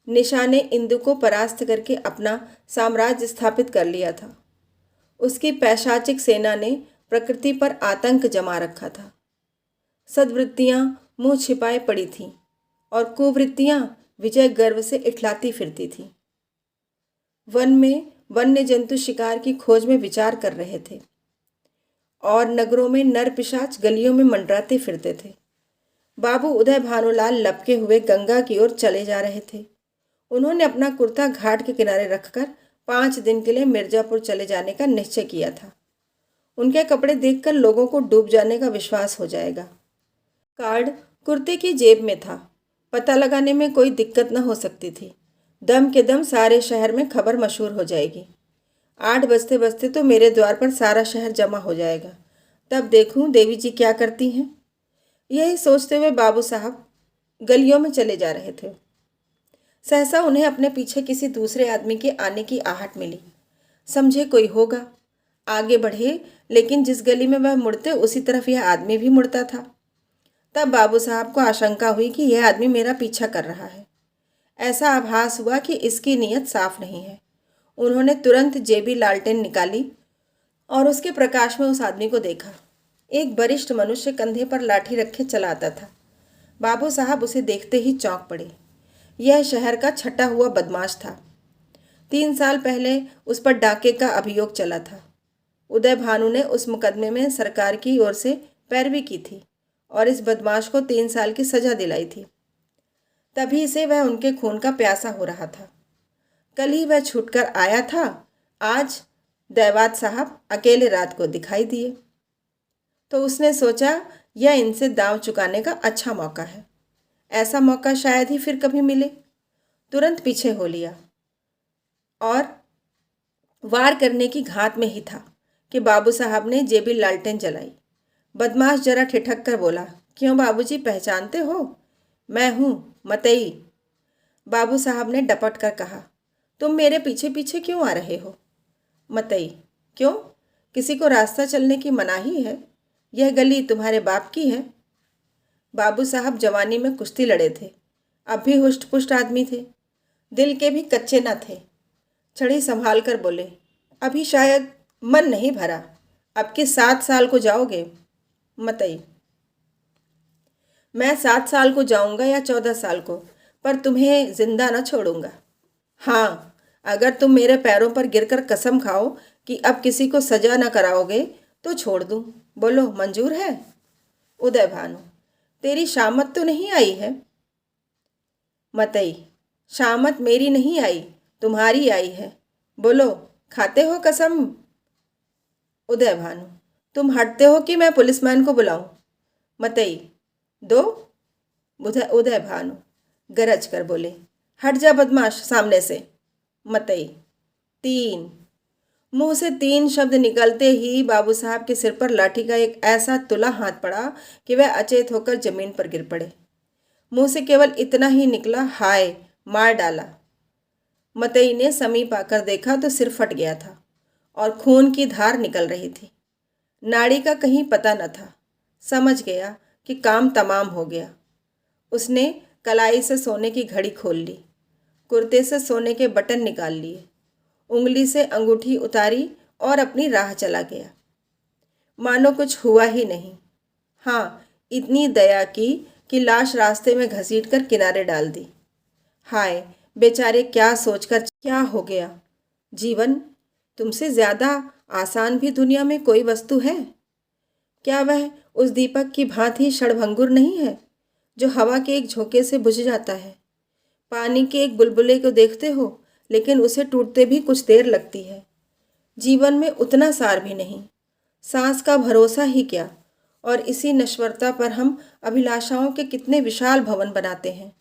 निशा ने इंदु को परास्त करके अपना साम्राज्य स्थापित कर लिया था। उसकी पैशाचिक सेना ने प्रकृति पर आतंक जमा रखा था। सद्वृत्तियां मुंह छिपाए पड़ी थीं और कुवृत्तियां विजय गर्व से इठलाती फिरती थीं। वन में वन्य जंतु शिकार की खोज में विचार कर रहे थे और नगरों में नर पिशाच गलियों में मंडराते फिरते थे। बाबू उदय भानुलाल लपके हुए गंगा की ओर चले जा रहे थे। उन्होंने अपना कुर्ता घाट के किनारे रखकर 5 दिन के लिए मिर्जापुर चले जाने का निश्चय किया था। उनके कपड़े देखकर लोगों को डूब जाने का विश्वास हो जाएगा। कार्ड कुर्ते की जेब में था। पता लगाने में कोई दिक्कत न हो सकती थी। दम के दम सारे शहर में खबर मशहूर हो जाएगी। 8 बजते बजते तो मेरे द्वार पर सारा शहर जमा हो जाएगा। तब देखूं देवी जी क्या करती हैं। यही सोचते हुए बाबू साहब गलियों में चले जा रहे थे। सहसा उन्हें अपने पीछे किसी दूसरे आदमी के आने की आहट मिली। समझे कोई होगा। आगे बढ़े, लेकिन जिस गली में वह मुड़ते उसी तरफ यह आदमी भी मुड़ता था। तब बाबू साहब को आशंका हुई कि यह आदमी मेरा पीछा कर रहा है। ऐसा आभास हुआ कि इसकी नीयत साफ नहीं है। उन्होंने तुरंत जेबी लालटेन निकाली और उसके प्रकाश में उस आदमी को देखा। एक वरिष्ठ मनुष्य कंधे पर लाठी रखे चला आता था। बाबू साहब उसे देखते ही चौंक पड़े। यह शहर का छटा हुआ बदमाश था। 3 साल पहले उस पर डाके का अभियोग चला था। उदय भानु ने उस मुकदमे में सरकार की ओर से पैरवी की थी और इस बदमाश को 3 साल की सजा दिलाई थी। तभी से वह उनके खून का प्यासा हो रहा था। कल ही वह छूटकर आया था। आज दैवात साहब अकेले रात को दिखाई दिए तो उसने सोचा यह इनसे दांव चुकाने का अच्छा मौका है। ऐसा मौका शायद ही फिर कभी मिले। तुरंत पीछे हो लिया और वार करने की घात में ही था कि बाबू साहब ने जेबी लालटेन जलाई। बदमाश जरा ठिठक कर बोला, क्यों बाबूजी, पहचानते हो? मैं हूँ मतई। बाबू साहब ने डपट कर कहा, तुम मेरे पीछे पीछे क्यों आ रहे हो? मतई, क्यों? किसी को रास्ता चलने की मनाही है? यह गली तुम्हारे बाप की है। बाबू साहब जवानी में कुश्ती लड़े थे। अब भी हुष्ट पुष्ट आदमी थे। दिल के भी कच्चे न थे। छड़ी संभाल कर बोले, अभी शायद मन नहीं भरा। अब के 7 साल को जाओगे? मतई, मैं 7 साल को जाऊंगा या 14 साल को, पर तुम्हें जिंदा न छोड़ूंगा। हाँ, अगर तुम मेरे पैरों पर गिरकर कसम खाओ कि अब किसी को सजा न कराओगे तो छोड़ दूं। बोलो, मंजूर है? उदय भानु, तेरी शामत तो नहीं आई है? मतई, शामत मेरी नहीं आई, तुम्हारी आई है। बोलो, खाते हो कसम? उदय भानु, तुम हटते हो कि मैं पुलिसमैन को बुलाऊं? मतई, दो। उदय भानु गरज कर बोले, हट जा बदमाश सामने से। मतई, 3। मुंह से 3 शब्द निकलते ही बाबू साहब के सिर पर लाठी का एक ऐसा तुला हाथ पड़ा कि वह अचेत होकर जमीन पर गिर पड़े। मुंह से केवल इतना ही निकला, हाय, मार डाला। मतई ने समीप आकर देखा तो सिर फट गया था और खून की धार निकल रही थी। नाड़ी का कहीं पता न था। समझ गया कि काम तमाम हो गया। उसने कलाई से सोने की घड़ी खोल ली, कुर्ते से सोने के बटन निकाल लिए, उंगली से अंगूठी उतारी और अपनी राह चला गया, मानो कुछ हुआ ही नहीं। हाँ, इतनी दया की कि लाश रास्ते में घसीट कर किनारे डाल दी। हाय, बेचारे क्या सोचकर क्या हो गया। जीवन तुमसे ज्यादा आसान भी दुनिया में कोई वस्तु है? क्या वह उस दीपक की भांति क्षणभंगुर नहीं है जो हवा के एक झोंके से बुझ जाता है? पानी के एक बुलबुले को देखते हो, लेकिन उसे टूटते भी कुछ देर लगती है। जीवन में उतना सार भी नहीं, सांस का भरोसा ही क्या। और इसी नश्वरता पर हम अभिलाषाओं के कितने विशाल भवन बनाते हैं।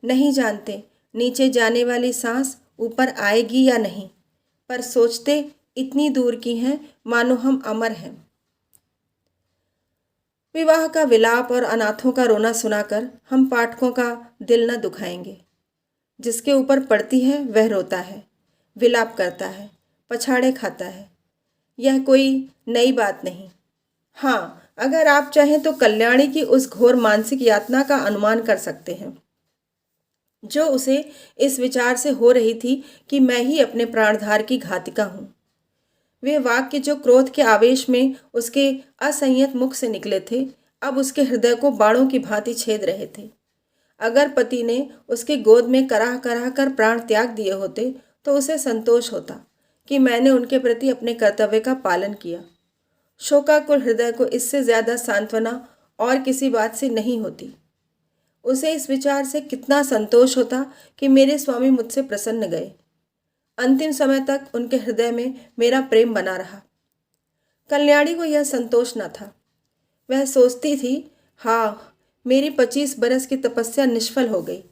नहीं जानते नीचे जाने वाली सांस ऊपर आएगी या नहीं, पर सोचते इतनी दूर की हैं मानो हम अमर हैं। विवाह का विलाप और अनाथों का रोना सुनाकर हम पाठकों का दिल न दुखाएंगे। जिसके ऊपर पड़ती है वह रोता है, विलाप करता है, पछाड़े खाता है। यह कोई नई बात नहीं। हाँ, अगर आप चाहें तो कल्याणी की उस घोर मानसिक यातना का अनुमान कर सकते हैं जो उसे इस विचार से हो रही थी कि मैं ही अपने प्राणधार की घातिका हूँ। वे वाक्य जो क्रोध के आवेश में उसके असंयत मुख से निकले थे, अब उसके हृदय को बाणों की भांति छेद रहे थे। अगर पति ने उसके गोद में कराह कराह कर प्राण त्याग दिए होते तो उसे संतोष होता कि मैंने उनके प्रति अपने कर्तव्य का पालन किया। शोकाकुल हृदय को इससे ज्यादा सांत्वना और किसी बात से नहीं होती। उसे इस विचार से कितना संतोष होता कि मेरे स्वामी मुझसे प्रसन्न गए। अंतिम समय तक उनके हृदय में मेरा प्रेम बना रहा। कल्याणी को यह संतोष न था। वह सोचती थी, हाँ, मेरी 25 बरस की तपस्या निष्फल हो गई।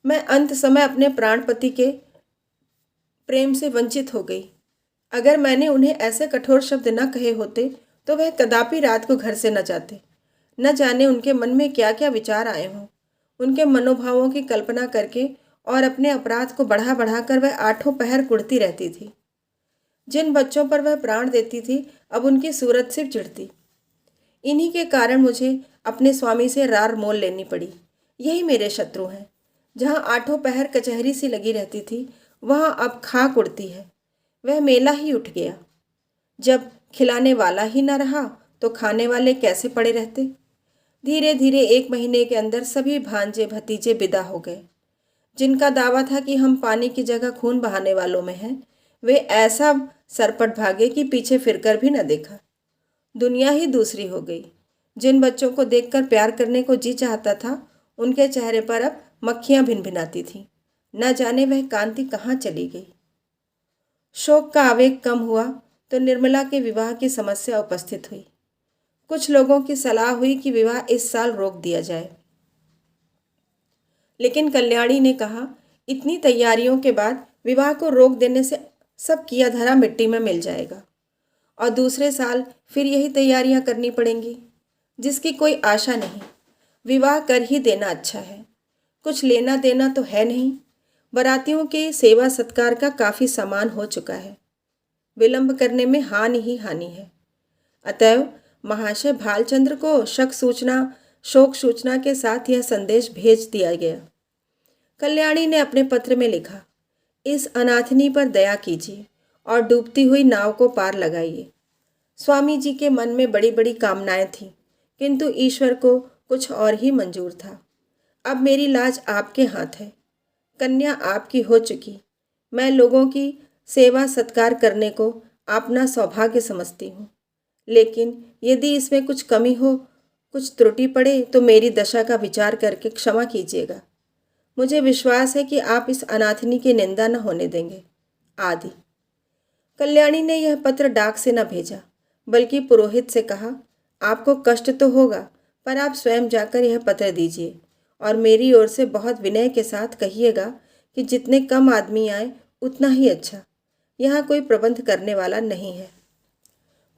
मैं अंत समय अपने प्राणपति के प्रेम से वंचित हो गई। अगर मैंने उन्हें ऐसे कठोर शब्द न कहे होते तो वह कदापि रात को घर से न जाते। न जाने उनके मन में क्या क्या विचार आए हों। उनके मनोभावों की कल्पना करके और अपने अपराध को बढ़ा बढ़ा कर वह आठों पहर कुढ़ती रहती थी। जिन बच्चों पर वह प्राण देती थी अब उनकी सूरत से चिढ़ती। इन्हीं के कारण मुझे अपने स्वामी से रार मोल लेनी पड़ी। यही मेरे शत्रु हैं। जहाँ आठों पहर कचहरी सी लगी रहती थी वहाँ अब खाक उड़ती है। वह मेला ही उठ गया। जब खिलाने वाला ही न रहा तो खाने वाले कैसे पड़े रहते। धीरे धीरे 1 महीने के अंदर सभी भांजे भतीजे विदा हो गए। जिनका दावा था कि हम पानी की जगह खून बहाने वालों में हैं, वे ऐसा सरपट भागे कि पीछे फिरकर भी न देखा। दुनिया ही दूसरी हो गई। जिन बच्चों को देखकर प्यार करने को जी चाहता था उनके चेहरे पर अब मक्खियां भिनभिनाती थीं। न जाने वह कांति कहाँ चली गई। शोक का आवेग कम हुआ तो निर्मला के विवाह की समस्या उपस्थित हुई। कुछ लोगों की सलाह हुई कि विवाह इस साल रोक दिया जाए, लेकिन कल्याणी ने कहा, इतनी तैयारियों के बाद विवाह को रोक देने से सब किया धरा मिट्टी में मिल जाएगा और दूसरे साल फिर यही तैयारियां करनी पड़ेंगी, जिसकी कोई आशा नहीं। विवाह कर ही देना अच्छा है। कुछ लेना देना तो है नहीं। बारातियों के सेवा सत्कार का काफ़ी सामान हो चुका है। विलंब करने में हानि ही हानि है। अतएव महाशय भालचंद्र को शोक सूचना के साथ यह संदेश भेज दिया गया। कल्याणी ने अपने पत्र में लिखा, इस अनाथनी पर दया कीजिए और डूबती हुई नाव को पार लगाइए। स्वामी जी के मन में बड़ी बड़ी कामनाएं थीं, किंतु ईश्वर को कुछ और ही मंजूर था। अब मेरी लाज आपके हाथ है। कन्या आपकी हो चुकी। मैं लोगों की सेवा सत्कार करने को अपना सौभाग्य समझती हूँ, लेकिन यदि इसमें कुछ कमी हो, कुछ त्रुटि पड़े तो मेरी दशा का विचार करके क्षमा कीजिएगा। मुझे विश्वास है कि आप इस अनाथनी की निंदा न होने देंगे। आदि। कल्याणी ने यह पत्र डाक से न भेजा, बल्कि पुरोहित से कहा, आपको कष्ट तो होगा, पर आप स्वयं जाकर यह पत्र दीजिए और मेरी ओर से बहुत विनय के साथ कहिएगा कि जितने कम आदमी आए उतना ही अच्छा। यहाँ कोई प्रबंध करने वाला नहीं है।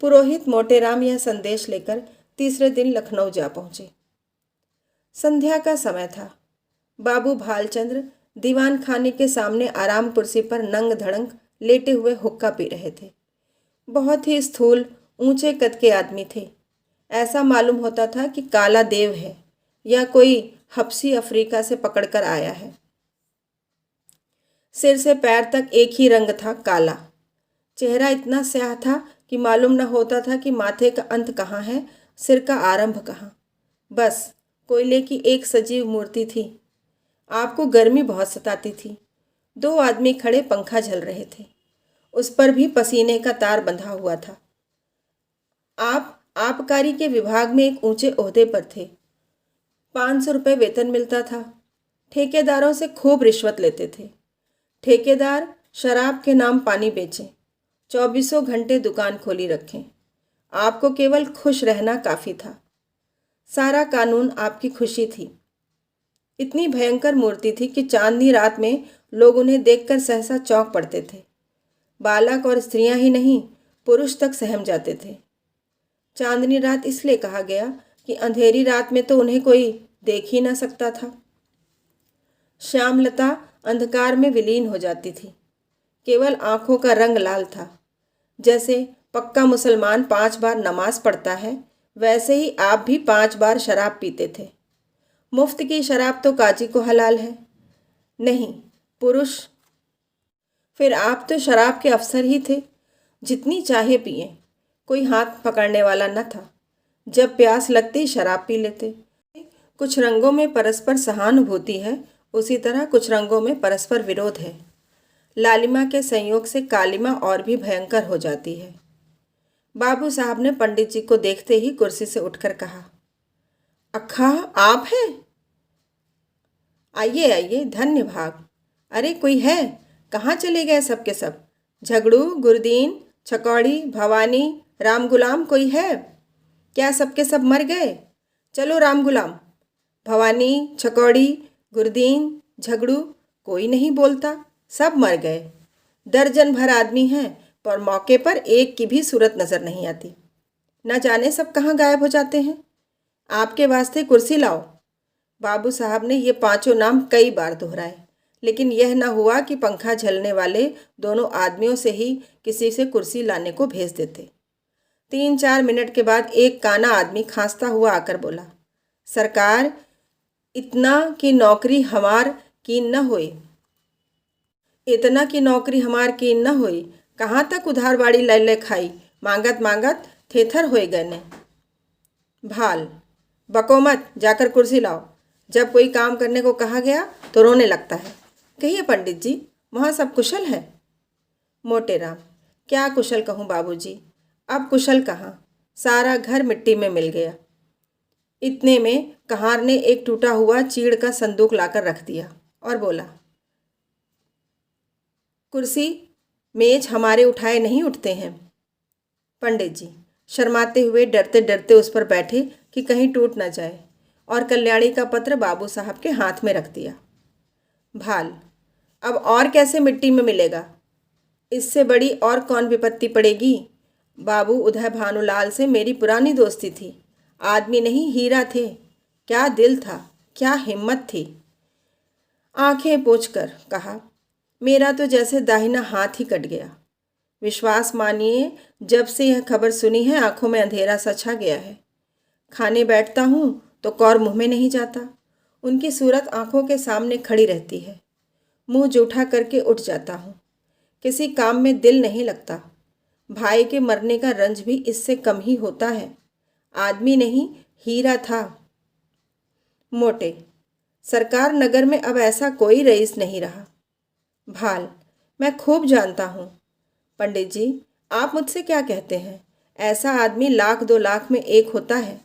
पुरोहित मोटेराम यह संदेश लेकर तीसरे दिन लखनऊ जा पहुँचे। संध्या का समय था। बाबू भालचंद्र दीवान खाने के सामने आराम कुर्सी पर नंग धड़ंग लेटे हुए हुक्का पी रहे थे। बहुत ही स्थूल ऊंचे कद के आदमी थे। ऐसा मालूम होता था कि काला देव है या कोई हबसी अफ्रीका से पकड़कर आया है। सिर से पैर तक एक ही रंग था, काला। चेहरा इतना स्याह था कि मालूम न होता था कि माथे का अंत कहाँ है। सिर का आरंभ कहाँ। बस कोयले की एक सजीव मूर्ति थी। आपको गर्मी बहुत सताती थी। 2 आदमी खड़े पंखा झल रहे थे। उस पर भी पसीने का तार बंधा हुआ था। आप आबकारी के विभाग में एक ऊंचे ओहदे पर थे। 500 रुपये वेतन मिलता था। ठेकेदारों से खूब रिश्वत लेते थे। ठेकेदार शराब के नाम पानी बेचें, 24 घंटे दुकान खोली रखें। आपको केवल खुश रहना काफ़ी था। सारा कानून आपकी खुशी थी। इतनी भयंकर मूर्ति थी कि चांदनी रात में लोग उन्हें देखकर सहसा चौंक पड़ते थे। बालक और स्त्रियां ही नहीं, पुरुष तक सहम जाते थे। चांदनी रात इसलिए कहा गया कि अंधेरी रात में तो उन्हें कोई देख ही ना सकता था। श्यामलता अंधकार में विलीन हो जाती थी। केवल आंखों का रंग लाल था। जैसे पक्का मुसलमान 5 बार नमाज पढ़ता है, वैसे ही आप भी 5 बार शराब पीते थे। मुफ्त की शराब तो काजी को हलाल है। नहीं, पुरुष। फिर आप तो शराब के अफसर ही थे। जितनी चाहे पिए, कोई हाथ पकड़ने वाला न था। जब प्यास लगती शराब पी लेते। कुछ रंगों में परस्पर सहानुभूति है, उसी तरह कुछ रंगों में परस्पर विरोध है। लालिमा के संयोग से कालिमा और भी भयंकर हो जाती है। बाबू साहब ने पंडित जी को देखते ही कुर्सी से उठकर कहा, अक्खा आप हैं? आइए आइए, धन्य भाग। अरे कोई है? कहाँ चले गए सब के सब? झगड़ू, गुरदीन, छकौड़ी, भवानी, राम गुलाम कोई है? क्या सबके सब मर गए? चलो राम गुलाम। भवानी, छकौड़ी, गुरदीन, झगड़ू, कोई नहीं बोलता, सब मर गए। दर्जन भर आदमी हैं, पर मौके पर एक की भी सूरत नजर नहीं आती। न जाने सब कहाँ गायब हो जाते हैं। आपके वास्ते कुर्सी लाओ। बाबू साहब ने ये 5 नाम कई बार दोहराए, लेकिन यह न हुआ कि पंखा झलने वाले दोनों आदमियों से ही किसी से कुर्सी लाने को भेज देते। 3-4 मिनट के बाद एक काना आदमी खांसता हुआ आकर बोला, सरकार, इतना की नौकरी हमार कीन न होई। इतना की नौकरी हमार कीन न होई। कहाँ तक उधारवाड़ी ले ले खाई, मांगत मांगत थेथर होए गए ने। भाल, बको मत, जाकर कुर्सी लाओ। जब कोई काम करने को कहा गया तो रोने लगता है। कहिए पंडित जी, वहाँ सब कुशल है? मोटेराम, क्या कुशल कहूँ बाबूजी, अब कुशल कहाँ, सारा घर मिट्टी में मिल गया। इतने में कहार ने एक टूटा हुआ चीड़ का संदूक लाकर रख दिया और बोला, कुर्सी मेज हमारे उठाए नहीं उठते हैं। पंडित जी शर्माते हुए डरते डरते उस पर बैठे कि कहीं टूट न जाए, और कल्याणी का पत्र बाबू साहब के हाथ में रख दिया। भाल, अब और कैसे मिट्टी में मिलेगा? इससे बड़ी और कौन विपत्ति पड़ेगी? बाबू उदय भानुलाल से मेरी पुरानी दोस्ती थी। आदमी नहीं, हीरा थे। क्या दिल था, क्या हिम्मत थी। आंखें पोंछकर कहा, मेरा तो जैसे दाहिना हाथ ही कट गया। विश्वास मानिए, जब से यह खबर सुनी है आंखों में अंधेरा सा छा गया है। खाने बैठता हूँ तो कौर मुंह में नहीं जाता। उनकी सूरत आंखों के सामने खड़ी रहती है। मुंह जूठा करके उठ जाता हूँ। किसी काम में दिल नहीं लगता। भाई के मरने का रंज भी इससे कम ही होता है। आदमी नहीं, हीरा था। मोटे, सरकार नगर में अब ऐसा कोई रईस नहीं रहा। भाल, मैं खूब जानता हूँ। पंडित जी, आप मुझसे क्या कहते हैं? ऐसा आदमी 1,00,000-2,00,000 में एक होता है।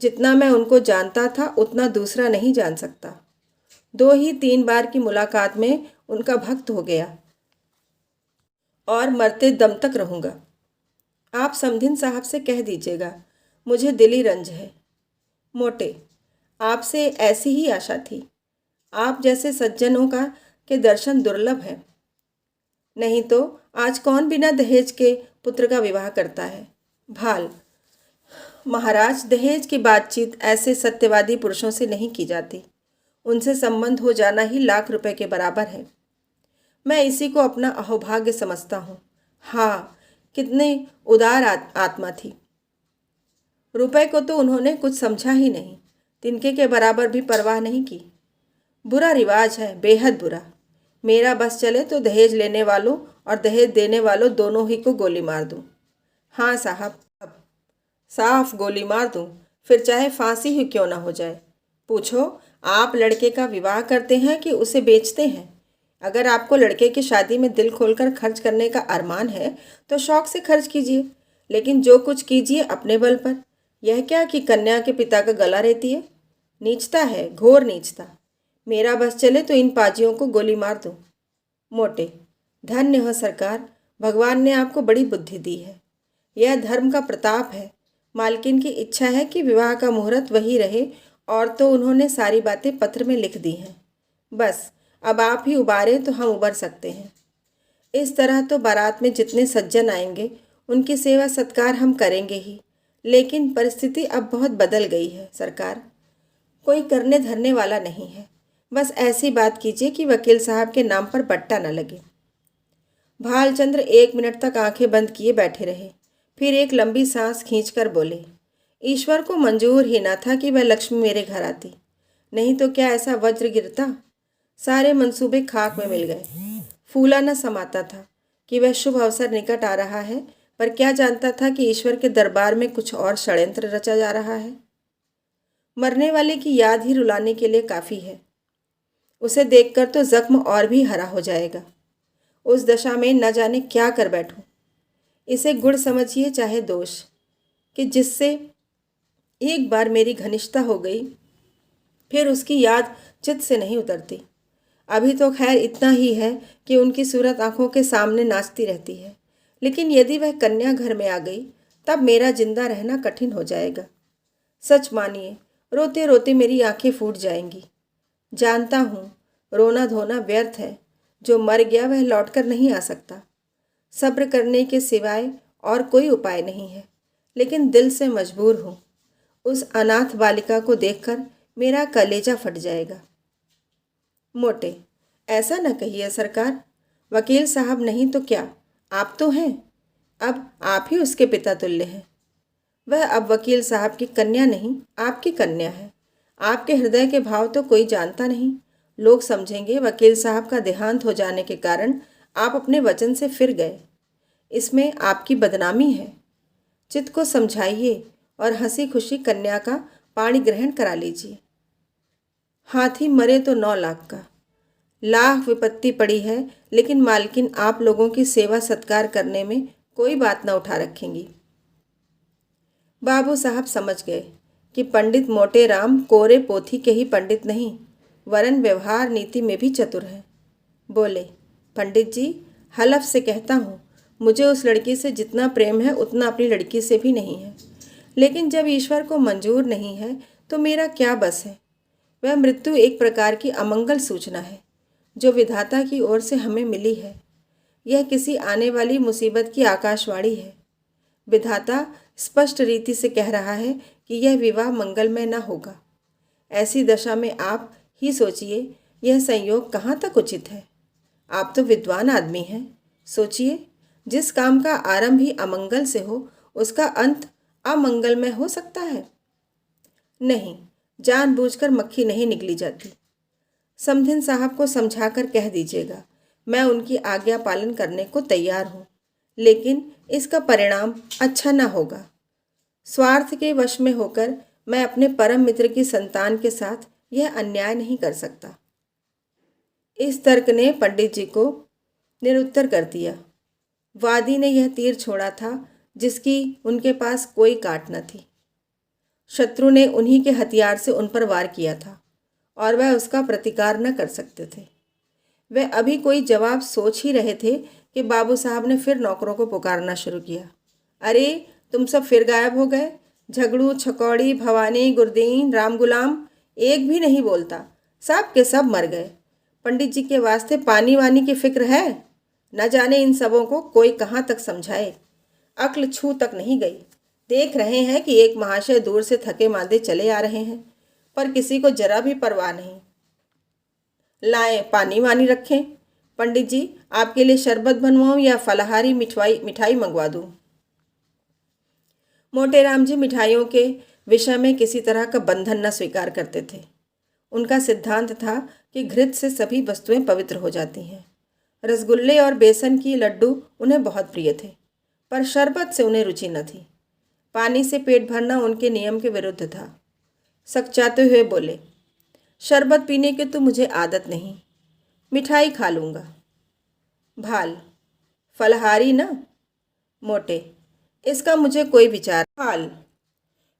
जितना मैं उनको जानता था उतना दूसरा नहीं जान सकता। 2 ही 3 बार की मुलाकात में उनका भक्त हो गया और मरते दम तक रहूँगा। आप समधिन साहब से कह दीजिएगा, मुझे दिली रंज है। मोटे, आपसे ऐसी ही आशा थी। आप जैसे सज्जनों का के दर्शन दुर्लभ हैं। नहीं तो आज कौन बिना दहेज के पुत्र का विवाह करता है? भाल, महाराज, दहेज की बातचीत ऐसे सत्यवादी पुरुषों से नहीं की जाती। उनसे संबंध हो जाना ही ₹1,00,000 के बराबर है। मैं इसी को अपना अहोभाग्य समझता हूँ। हाँ, कितने उदार आत्मा थी। रुपए को तो उन्होंने कुछ समझा ही नहीं। तिनके के बराबर भी परवाह नहीं की। बुरा रिवाज है, बेहद बुरा। मेरा बस चले तो दहेज लेने वालों और दहेज देने वालों दोनों ही को गोली मार दूं। हाँ साहब, साफ गोली मार दूं, फिर चाहे फांसी ही क्यों ना हो जाए। पूछो, आप लड़के का विवाह करते हैं कि उसे बेचते हैं? अगर आपको लड़के की शादी में दिल खोलकर खर्च करने का अरमान है तो शौक से खर्च कीजिए, लेकिन जो कुछ कीजिए अपने बल पर। यह क्या कि कन्या के पिता का गला रहती है? नीचता है, घोर नीचता। मेरा बस चले तो इन पाजियों को गोली मार दूं। मोटे, धन्य हो सरकार, भगवान ने आपको बड़ी बुद्धि दी है। यह धर्म का प्रताप है। मालकिन की इच्छा है कि विवाह का मुहूर्त वही रहे, और तो उन्होंने सारी बातें पत्र में लिख दी हैं। बस अब आप ही उबारे तो हम उबर सकते हैं। इस तरह तो बारात में जितने सज्जन आएंगे उनकी सेवा सत्कार हम करेंगे ही, लेकिन परिस्थिति अब बहुत बदल गई है सरकार। कोई करने धरने वाला नहीं है। बस ऐसी बात कीजिए कि वकील साहब के नाम पर बट्टा न लगे। भालचंद्र 1 मिनट तक आंखें बंद किए बैठे रहे, फिर एक लंबी सांस खींचकर बोले, ईश्वर को मंजूर ही ना था कि वह लक्ष्मी मेरे घर आती, नहीं तो क्या ऐसा वज्र गिरता। सारे मंसूबे खाक में मिल गए। फूला न समाता था कि वह शुभ अवसर निकट आ रहा है, पर क्या जानता था कि ईश्वर के दरबार में कुछ और षड्यंत्र रचा जा रहा है। मरने वाले की याद ही रुलाने के लिए काफ़ी है। उसे देखकर तो जख्म और भी हरा हो जाएगा। उस दशा में न जाने क्या कर बैठूं। इसे गुण समझिए चाहे दोष, कि जिससे एक बार मेरी घनिष्ठता हो गई फिर उसकी याद चित्त से नहीं उतरती। अभी तो खैर इतना ही है कि उनकी सूरत आंखों के सामने नाचती रहती है, लेकिन यदि वह कन्या घर में आ गई तब मेरा जिंदा रहना कठिन हो जाएगा। सच मानिए, रोते रोते मेरी आंखें फूट जाएंगी। जानता हूँ रोना धोना व्यर्थ है। जो मर गया वह लौटकर नहीं आ सकता। सब्र करने के सिवाय और कोई उपाय नहीं है, लेकिन दिल से मजबूर हूँ। उस अनाथ बालिका को देखकर मेरा कलेजा फट जाएगा। मोटे, ऐसा न कहिए सरकार। वकील साहब नहीं तो क्या, आप तो हैं। अब आप ही उसके पिता तुल्य हैं। वह अब वकील साहब की कन्या नहीं, आपकी कन्या है। आपके हृदय के भाव तो कोई जानता नहीं। लोग समझेंगे वकील साहब का देहांत हो जाने के कारण आप अपने वचन से फिर गए। इसमें आपकी बदनामी है। चित्त को समझाइए और हंसी खुशी कन्या का पाणी ग्रहण करा लीजिए। हाथी मरे तो 9 लाख का। लाख विपत्ति पड़ी है, लेकिन मालकिन आप लोगों की सेवा सत्कार करने में कोई बात न उठा रखेंगी। बाबू साहब समझ गए कि पंडित मोटे राम कोरे पोथी के ही पंडित नहीं, वरन व्यवहार नीति में भी चतुर हैं। बोले, पंडित जी, हलफ से कहता हूँ, मुझे उस लड़की से जितना प्रेम है उतना अपनी लड़की से भी नहीं है। लेकिन जब ईश्वर को मंजूर नहीं है तो मेरा क्या बस है। वह मृत्यु एक प्रकार की अमंगल सूचना है जो विधाता की ओर से हमें मिली है। यह किसी आने वाली मुसीबत की आकाशवाणी है। विधाता स्पष्ट रीति से कह रहा है कि यह विवाह मंगलमय न होगा। ऐसी दशा में आप ही सोचिए, यह संयोग कहाँ तक उचित है। आप तो विद्वान आदमी हैं। सोचिए, जिस काम का आरंभ ही अमंगल से हो उसका अंत अमंगलमय हो सकता है? नहीं, जानबूझकर मक्खी नहीं निकली जाती। समधिन साहब को समझाकर कह दीजिएगा, मैं उनकी आज्ञा पालन करने को तैयार हूँ, लेकिन इसका परिणाम अच्छा ना होगा। स्वार्थ के वश में होकर मैं अपने परम मित्र की संतान के साथ यह अन्याय नहीं कर सकता। इस तर्क ने पंडित जी को निरुत्तर कर दिया। वादी ने यह तीर छोड़ा था जिसकी उनके पास कोई काट न थी। शत्रु ने उन्हीं के हथियार से उन पर वार किया था और वह उसका प्रतिकार न कर सकते थे। वे अभी कोई जवाब सोच ही रहे थे कि बाबू साहब ने फिर नौकरों को पुकारना शुरू किया। अरे, तुम सब फिर गायब हो गए। झगड़ू, छकौड़ी, भवानी, गुरदीन, राम गुलाम, एक भी नहीं बोलता। सब के सब मर गए। पंडित जी के वास्ते पानी वानी की फिक्र है? न जाने इन सबों को कोई कहाँ तक समझाए। अक्ल छू तक नहीं गई। देख रहे हैं कि एक महाशय दूर से थके मांदे चले आ रहे हैं, पर किसी को जरा भी परवाह नहीं। लाएं, पानी वानी रखें। पंडित जी, आपके लिए शरबत बनवाऊं या फलाहारी मिठाई मंगवा दूं? मोटे राम जी मिठाइयों के विषय में किसी तरह का बंधन न स्वीकार करते थे। उनका सिद्धांत था कि घृत से सभी वस्तुएं पवित्र हो जाती हैं। रसगुल्ले और बेसन की लड्डू उन्हें बहुत प्रिय थे, पर शरबत से उन्हें रुचि न थी। पानी से पेट भरना उनके नियम के विरुद्ध था। सकचाते हुए बोले, शरबत पीने की तो मुझे आदत नहीं, मिठाई खा लूँगा। भाल, फलहारी न, मोटे, इसका मुझे कोई विचार। भाल,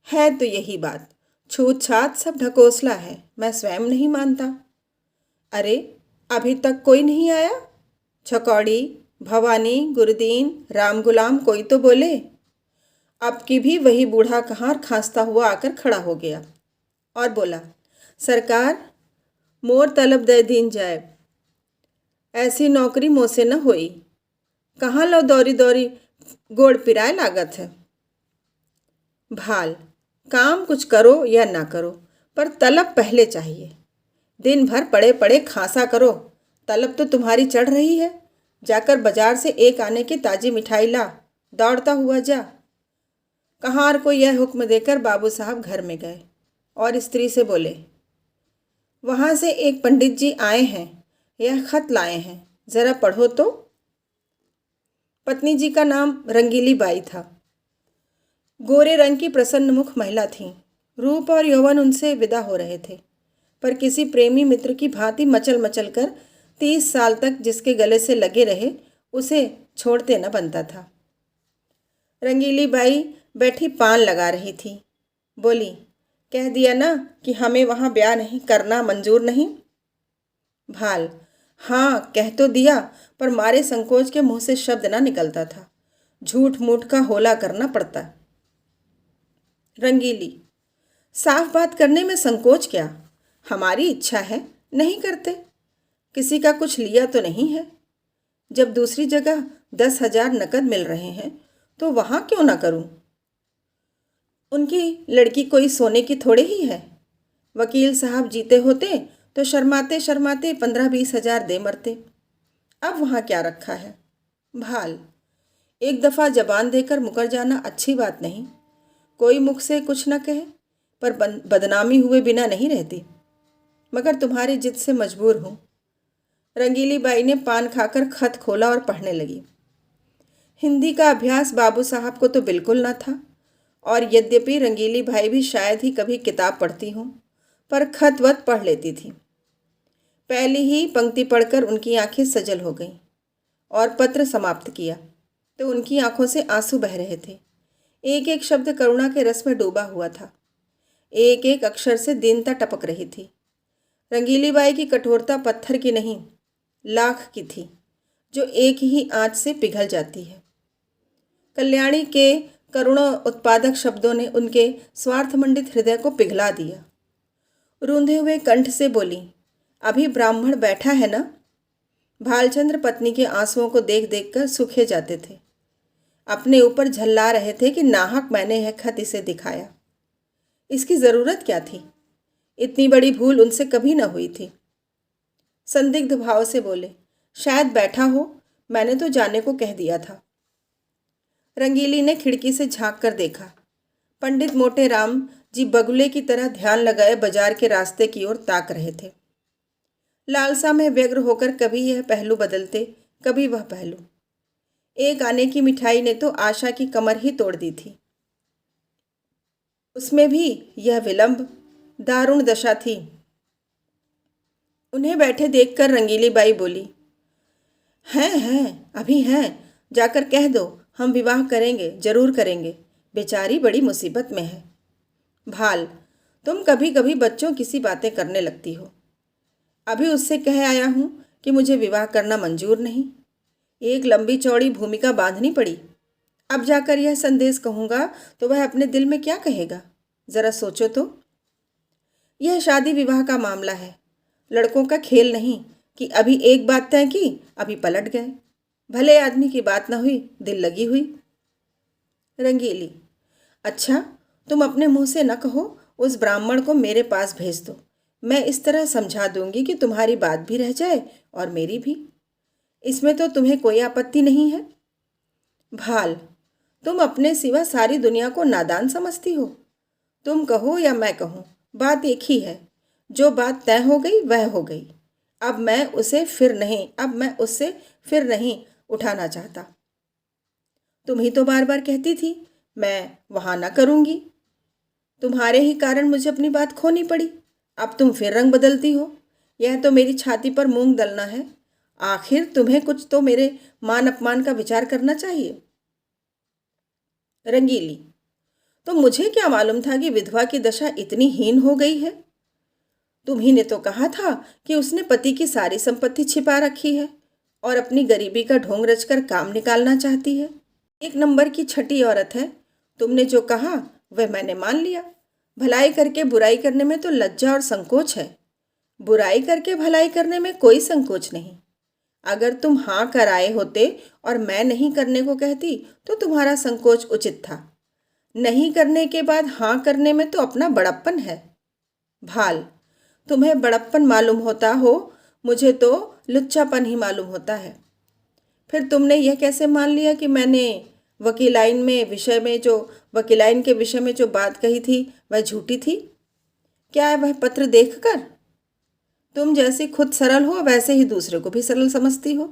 है तो यही बात, छूत छात सब ढकोसला है, मैं स्वयं नहीं मानता। अरे, अभी तक कोई नहीं आया? छकौड़ी, भवानी, गुरुदीन, राम गुलाम कोई तो बोले। अब की भी वही बूढ़ा कहार खांसता हुआ आकर खड़ा हो गया और बोला, सरकार, मोर तलब दे दीन जाए, ऐसी नौकरी मोसे न होई। कहाँ लो दौरी दौरी गोड़ पिराए लागत है। भाल, काम कुछ करो या ना करो, पर तलब पहले चाहिए। दिन भर पड़े पड़े खांसा करो, तलब तो तुम्हारी चढ़ रही है। जाकर बाजार से एक आने की ताजी मिठाई ला, दौड़ता हुआ जा। कहार को यह हुक्म देकर बाबू साहब घर में गए और स्त्री से बोले, वहाँ से एक पंडित जी आए हैं, यह खत लाए हैं, ज़रा पढ़ो तो। पत्नी जी का नाम रंगीली बाई था। गोरे रंग की प्रसन्न मुख महिला थीं। रूप और यौवन उनसे विदा हो रहे थे, पर किसी प्रेमी मित्र की भांति मचल मचल कर 30 साल तक जिसके गले से लगे रहे, उसे छोड़ते न बनता था। रंगीली बाई बैठी पान लगा रही थी। बोली, कह दिया ना कि हमें वहाँ ब्याह नहीं करना, मंजूर नहीं। भाल, हाँ कह तो दिया, पर मारे संकोच के मुंह से शब्द ना निकलता था। झूठ मूठ का होला करना पड़ता। रंगीली, साफ बात करने में संकोच क्या? हमारी इच्छा है, नहीं करते। किसी का कुछ लिया तो नहीं है। जब दूसरी जगह 10,000 नकद मिल रहे हैं तो वहाँ क्यों ना करूँ? उनकी लड़की कोई सोने की थोड़े ही है। वकील साहब जीते होते तो शर्माते शर्माते 15-20 हजार दे मरते। अब वहाँ क्या रखा है? भाल, एक दफ़ा जबान देकर मुकर जाना अच्छी बात नहीं। कोई मुख से कुछ न कहे, पर बदनामी हुए बिना नहीं रहती। मगर तुम्हारी जिद से मजबूर हूँ। रंगीली बाई ने पान खाकर खत खोला और पढ़ने लगी। हिंदी का अभ्यास बाबू साहब को तो बिल्कुल न था, और यद्यपि रंगीली भाई भी शायद ही कभी किताब पढ़ती हों, पर खत वत पढ़ लेती थी। पहली ही पंक्ति पढ़कर उनकी आंखें सजल हो गईं और पत्र समाप्त किया तो उनकी आंखों से आंसू बह रहे थे। एक एक शब्द करुणा के रस में डूबा हुआ था। एक एक अक्षर से दीनता टपक रही थी। रंगीली बाई की कठोरता पत्थर की नहीं, लाख की थी, जो एक ही आंच से पिघल जाती है। कल्याणी के करुण उत्पादक शब्दों ने उनके स्वार्थमंडित हृदय को पिघला दिया। रूंधे हुए कंठ से बोली, अभी ब्राह्मण बैठा है ना? भालचंद्र पत्नी के आंसुओं को देख देख कर सूखे जाते थे। अपने ऊपर झल्ला रहे थे कि नाहक मैंने यह खत इसे दिखाया। इसकी ज़रूरत क्या थी? इतनी बड़ी भूल उनसे कभी न हुई थी। संदिग्ध भाव से बोले, शायद बैठा हो, मैंने तो जाने को कह दिया था। रंगीली ने खिड़की से झांक कर देखा। पंडित मोटे राम जी बगुले की तरह ध्यान लगाए बाजार के रास्ते की ओर ताक रहे थे। लालसा में व्यग्र होकर कभी यह पहलू बदलते, कभी वह पहलू। एक आने की मिठाई ने तो आशा की कमर ही तोड़ दी थी। उसमें भी यह विलंब, दारुण दशा थी। उन्हें बैठे देखकर रंगीली बाई बोली, हैं, अभी हैं, जाकर कह दो हम विवाह करेंगे, जरूर करेंगे। बेचारी बड़ी मुसीबत में है। भाल, तुम कभी कभी बच्चों किसी बातें करने लगती हो। अभी उससे कह आया हूँ कि मुझे विवाह करना मंजूर नहीं। एक लंबी चौड़ी भूमिका बांधनी पड़ी। अब जाकर यह संदेश कहूँगा तो वह अपने दिल में क्या कहेगा? ज़रा सोचो तो। यह शादी विवाह का मामला है, लड़कों का खेल नहीं कि अभी एक बात तय की, अभी पलट गए। भले आदमी की बात न हुई, दिल लगी हुई। रंगीली, अच्छा, तुम अपने मुंह से न कहो, उस ब्राह्मण को मेरे पास भेज दो। मैं इस तरह समझा दूंगी कि तुम्हारी बात भी रह जाए और मेरी भी। इसमें तो तुम्हें कोई आपत्ति नहीं है। भाल, तुम अपने सिवा सारी दुनिया को नादान समझती हो। तुम कहो या मैं कहूँ, बात एक ही है। जो बात तय हो गई वह हो गई। अब मैं उससे फिर नहीं उठाना चाहता। तुम ही तो बार बार कहती थी मैं वहाँ ना करूँगी। तुम्हारे ही कारण मुझे अपनी बात खोनी पड़ी। अब तुम फिर रंग बदलती हो। यह तो मेरी छाती पर मूंग दलना है। आखिर तुम्हें कुछ तो मेरे मान अपमान का विचार करना चाहिए। रंगीली, तो मुझे क्या मालूम था कि विधवा की दशा इतनी हीन हो गई है। तुम्ही ने तो कहा था कि उसने पति की सारी संपत्ति छिपा रखी है और अपनी गरीबी का ढोंग रचकर काम निकालना चाहती है। एक नंबर की छठी औरत है। तुमने जो कहा वह मैंने मान लिया। भलाई करके बुराई करने में तो लज्जा और संकोच है। बुराई करके भलाई करने में कोई संकोच नहीं। अगर तुम हाँ कर आए होते और मैं नहीं करने को कहती तो तुम्हारा संकोच उचित था। नहीं करने के बाद हाँ करने में तो अपना बड़प्पन है। भाल, तुम्हें बड़प्पन मालूम होता हो, मुझे तो लुच्चापन ही मालूम होता है। फिर तुमने यह कैसे मान लिया कि मैंने वकीलाइन के विषय में जो बात कही थी वह झूठी थी? क्या है वह पत्र देखकर? तुम जैसी खुद सरल हो वैसे ही दूसरे को भी सरल समझती हो।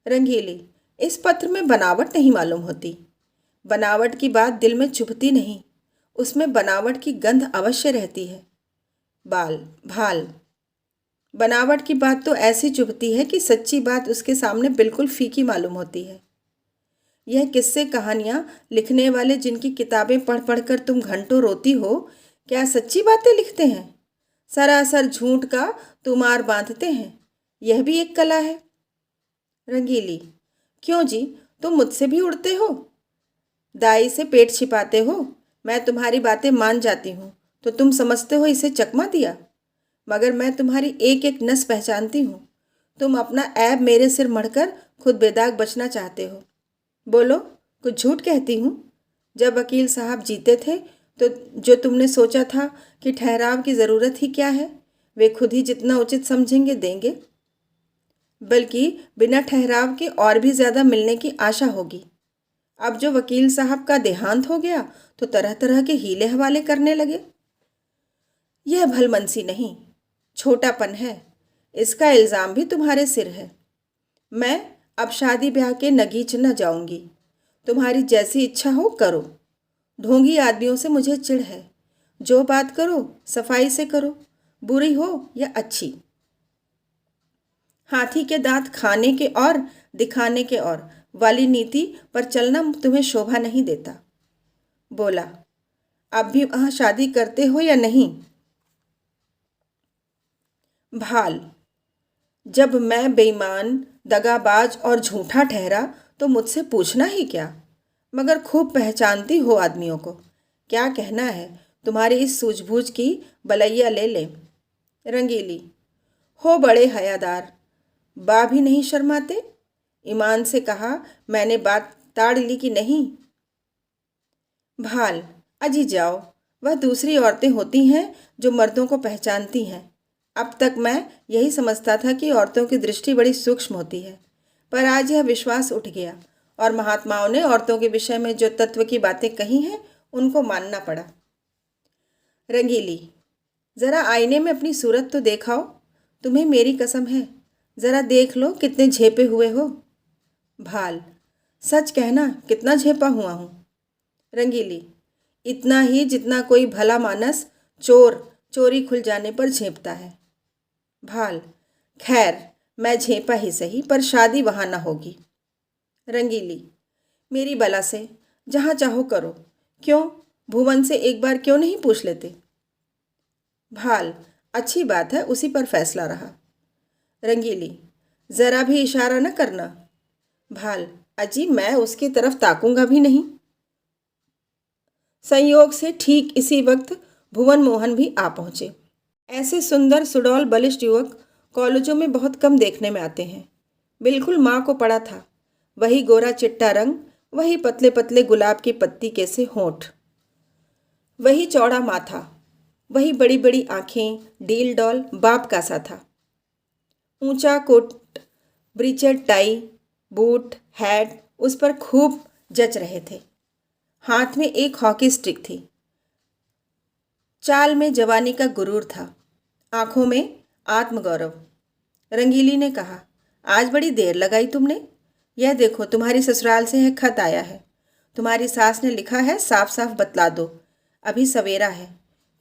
रंगीली, इस पत्र में बनावट नहीं मालूम होती। बनावट की बात दिल में चुभती नहीं, उसमें बनावट की गंध अवश्य रहती है। भाल, बनावट की बात तो ऐसी चुभती है कि सच्ची बात उसके सामने बिल्कुल फीकी मालूम होती है। यह किस्से कहानियाँ लिखने वाले जिनकी किताबें पढ़ पढ़ कर तुम घंटों रोती हो, क्या सच्ची बातें लिखते हैं? सरासर झूठ का तुमार बांधते हैं। यह भी एक कला है। रंगीली, क्यों जी, तुम मुझसे भी उड़ते हो? दाई से पेट छिपाते हो। मैं तुम्हारी बातें मान जाती हूँ तो तुम समझते हो इसे चकमा दिया, मगर मैं तुम्हारी एक एक नस पहचानती हूँ। तुम अपना ऐब मेरे सिर मढ़कर खुद बेदाग बचना चाहते हो। बोलो, कुछ झूठ कहती हूँ? जब वकील साहब जीते थे तो जो तुमने सोचा था कि ठहराव की ज़रूरत ही क्या है, वे खुद ही जितना उचित समझेंगे देंगे, बल्कि बिना ठहराव के और भी ज़्यादा मिलने की आशा होगी। अब जो वकील साहब का देहांत हो गया तो तरह तरह के हीले हवाले करने लगे। यह भलमनसी नहीं, छोटापन है। इसका इल्ज़ाम भी तुम्हारे सिर है। मैं अब शादी ब्याह के नगीच न जाऊंगी। तुम्हारी जैसी इच्छा हो करो। ढोंगी आदमियों से मुझे चिढ़ है। जो बात करो सफाई से करो, बुरी हो या अच्छी। हाथी के दांत खाने के और दिखाने के और वाली नीति पर चलना तुम्हें शोभा नहीं देता। बोला, अब भी वहाँ शादी करते हो या नहीं? भाल, जब मैं बेईमान, दगाबाज और झूठा ठहरा तो मुझसे पूछना ही क्या? मगर खूब पहचानती हो आदमियों को। क्या कहना है? तुम्हारी इस सूझबूझ की बलैया ले ले। रंगीली, हो बड़े हयादार, बा भी नहीं शर्माते? ईमान से कहा, मैंने बात ताड़ ली कि नहीं? भाल, अजी जाओ। वह दूसरी औरतें होती हैं जो मर्दों को पहचानती हैं। अब तक मैं यही समझता था कि औरतों की दृष्टि बड़ी सूक्ष्म होती है, पर आज यह विश्वास उठ गया और महात्माओं ने औरतों के विषय में जो तत्व की बातें कही हैं उनको मानना पड़ा। रंगीली, ज़रा आईने में अपनी सूरत तो देखाओ। तुम्हें मेरी कसम है, ज़रा देख लो कितने झेपे हुए हो। भाल, सच कहना, कितना झेपा हुआ हूँ? रंगीली, इतना ही जितना कोई भला मानस चोर चोरी खुल जाने पर झेपता है। भाल, खैर, मैं झेपा ही सही, पर शादी वहाँ न होगी। रंगीली, मेरी बला से जहाँ चाहो करो। क्यों, भुवन से एक बार क्यों नहीं पूछ लेते? भाल, अच्छी बात है, उसी पर फैसला रहा। रंगीली, ज़रा भी इशारा न करना। भाल, अजी मैं उसकी तरफ ताकूंगा भी नहीं। संयोग से ठीक इसी वक्त भुवन मोहन भी आ पहुँचे। ऐसे सुंदर सुडौल बलिष्ठ युवक कॉलेजों में बहुत कम देखने में आते हैं। बिल्कुल माँ को पड़ा था। वही गोरा चिट्टा रंग, वही पतले पतले गुलाब की पत्ती के से होंठ, वही चौड़ा माथा, वही बड़ी बड़ी आँखें, डील डॉल बाप का सा था। ऊंचा कोट, ब्रीचेड टाई, बूट, हैट उस पर खूब जच रहे थे। हाथ में एक हॉकी स्टिक थी। चाल में जवानी का गुरूर था, आंखों में आत्मगौरव। रंगीली ने कहा, आज बड़ी देर लगाई तुमने। यह देखो, तुम्हारी ससुराल से है खत आया है। तुम्हारी सास ने लिखा है, साफ साफ बतला दो। अभी सवेरा है।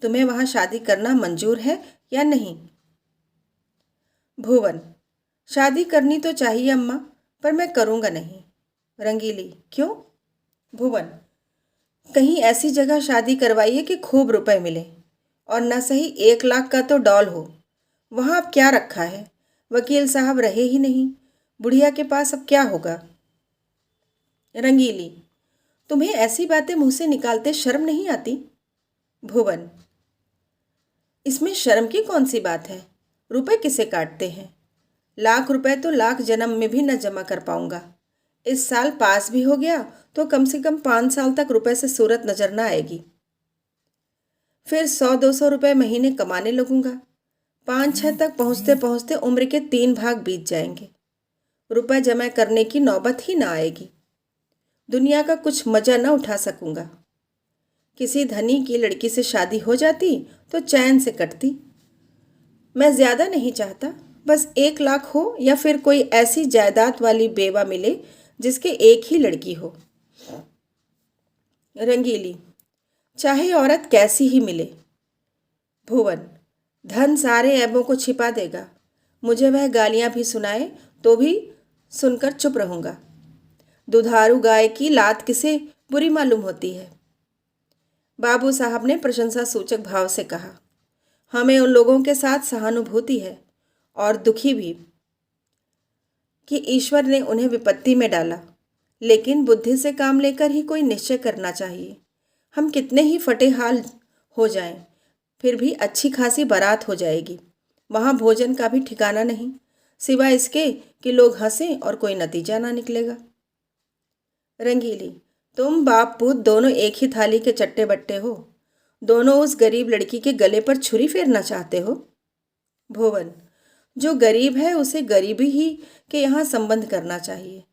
तुम्हें वहाँ शादी करना मंजूर है या नहीं? भुवन, शादी करनी तो चाहिए अम्मा, पर मैं करूँगा नहीं। रंगीली, क्यों? भुवन, कहीं ऐसी जगह शादी करवाइए कि खूब रुपए मिले, और न सही 1 लाख का तो डॉल हो। वहाँ अब क्या रखा है? वकील साहब रहे ही नहीं। बुढ़िया के पास अब क्या होगा? रंगीली, तुम्हें ऐसी बातें मुंह से निकालते शर्म नहीं आती? भुवन, इसमें शर्म की कौन सी बात है? रुपए किसे काटते हैं? 1 लाख रुपए तो लाख जन्म में भी न जमा कर पाऊंगा। इस साल पास भी हो गया तो कम से कम 5 साल तक रुपए से सूरत नजर न आएगी। फिर 100-200 रुपए महीने कमाने लगूंगा। 5-6 तक पहुंचते पहुंचते उम्र के 3 भाग बीत जाएंगे। रुपए जमा करने की नौबत ही ना आएगी। दुनिया का कुछ मजा न उठा सकूंगा। किसी धनी की लड़की से शादी हो जाती तो चैन से कटती। मैं ज्यादा नहीं चाहता, बस 1 लाख हो, या फिर कोई ऐसी जायदाद वाली बेवा मिले जिसके एक ही लड़की हो। रंगीली, चाहे औरत कैसी ही मिले। भुवन, धन सारे ऐबों को छिपा देगा। मुझे वह गालियां भी सुनाए तो भी सुनकर चुप रहूंगा। दुधारू गाय की लात किसे बुरी मालूम होती है? बाबू साहब ने प्रशंसा सूचक भाव से कहा। हमें उन लोगों के साथ सहानुभूति है, और दुखी भी कि ईश्वर ने उन्हें विपत्ति में डाला। लेकिन बुद्धि से काम लेकर ही कोई निश्चय करना चाहिए। हम कितने ही फटे हाल हो जाएं, फिर भी अच्छी खासी बारात हो जाएगी। वहाँ भोजन का भी ठिकाना नहीं, सिवाय इसके कि लोग हंसें और कोई नतीजा ना निकलेगा। रंगीली, तुम बाप पूत दोनों एक ही थाली के चट्टे बट्टे हो। दोनों उस गरीब लड़की के गले पर छुरी फेरना चाहते हो। भुवन, जो गरीब है उसे गरीबी ही के यहाँ संबंध करना चाहिए,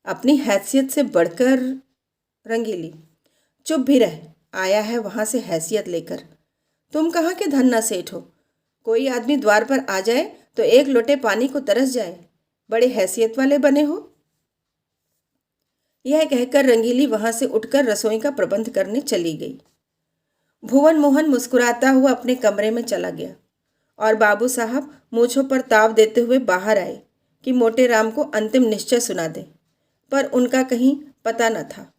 अपनी हैसियत से बढ़कर। रंगीली, चुप भी रह। आया है वहाँ से हैसियत लेकर। तुम कहाँ के धन्ना सेठ हो? कोई आदमी द्वार पर आ जाए तो 1 लोटे पानी को तरस जाए। बड़े हैसियत वाले बने हो। यह कहकर रंगीली वहां से उठकर रसोई का प्रबंध करने चली गई। भुवन मोहन मुस्कुराता हुआ अपने कमरे में चला गया, और बाबू साहब मूछों पर ताव देते हुए बाहर आए कि मोटे राम को अंतिम निश्चय सुना दे, पर उनका कहीं पता न था।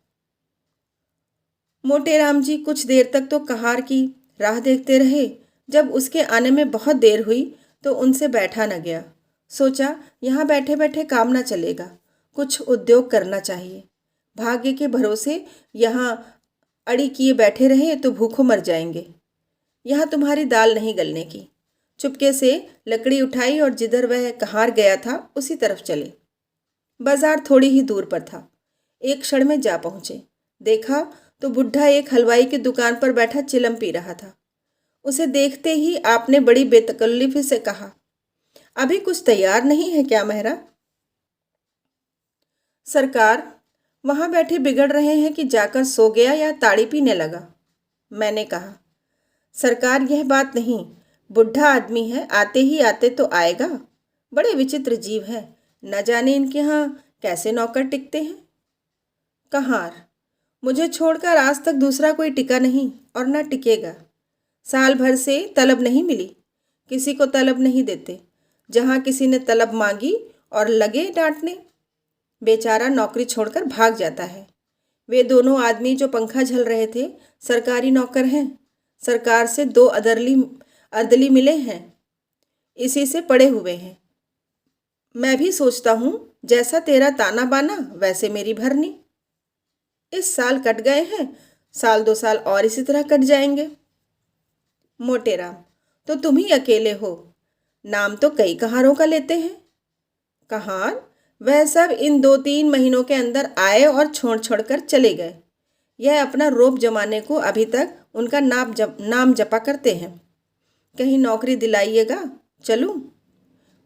मोटे राम जी कुछ देर तक तो कहार की राह देखते रहे। जब उसके आने में बहुत देर हुई तो उनसे बैठा न गया। सोचा, यहाँ बैठे बैठे काम न चलेगा, कुछ उद्योग करना चाहिए। भाग्य के भरोसे यहाँ अड़ी किए बैठे रहे तो भूखों मर जाएंगे। यहाँ तुम्हारी दाल नहीं गलने की। चुपके से लकड़ी उठाई और जिधर वह कहार गया था उसी तरफ चले। बाजार थोड़ी ही दूर पर था। एक क्षण में जा पहुंचे। देखा तो बुढ़ा एक हलवाई की दुकान पर बैठा चिलम पी रहा था। उसे देखते ही आपने बड़ी बेतकल्लुफी से कहा, अभी कुछ तैयार नहीं है क्या मेहरा? सरकार, वहां बैठे बिगड़ रहे हैं कि जाकर सो गया या ताड़ी पीने लगा। मैंने कहा, सरकार यह बात नहीं, बुढ़ा आदमी है, आते ही आते तो आएगा। बड़े विचित्र जीव है, न जाने इनके यहाँ कैसे नौकर टिकते हैं। कहार, मुझे छोड़कर आज तक दूसरा कोई टिका नहीं और न टिकेगा। साल भर से तलब नहीं मिली, किसी को तलब नहीं देते। जहाँ किसी ने तलब मांगी और लगे डांटने, बेचारा नौकरी छोड़कर भाग जाता है। वे दोनों आदमी जो पंखा झल रहे थे सरकारी नौकर हैं। सरकार से 2 अर्दली मिले हैं, इसी से पड़े हुए हैं। मैं भी सोचता हूँ, जैसा तेरा ताना बाना वैसे मेरी भरनी। इस साल कट गए हैं, साल 2 साल और इसी तरह कट जाएंगे। मोटेराम, तो तुम ही अकेले हो, नाम तो कई कहारों का लेते हैं। कहार, वह सब इन 2-3 महीनों के अंदर आए और छोड़ छोड़कर चले गए। यह अपना रोब जमाने को अभी तक उनका नाम जपा करते हैं। कहीं नौकरी दिलाइएगा, चलूं?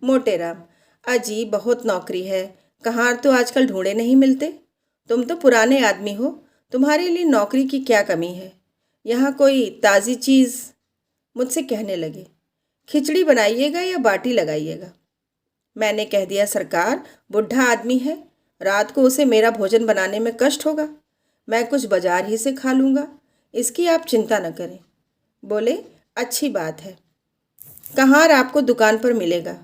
मोटेराम, अजी बहुत नौकरी है, कहार तो आजकल ढूंढे नहीं मिलते। तुम तो पुराने आदमी हो, तुम्हारे लिए नौकरी की क्या कमी है? यहाँ कोई ताज़ी चीज़? मुझसे कहने लगे, खिचड़ी बनाइएगा या बाटी लगाइएगा। मैंने कह दिया, सरकार बुढ़ा आदमी है, रात को उसे मेरा भोजन बनाने में कष्ट होगा। मैं कुछ बाजार ही से खा लूँगा, इसकी आप चिंता न करें। बोले, अच्छी बात है। कहाँ आपको दुकान पर मिलेगा?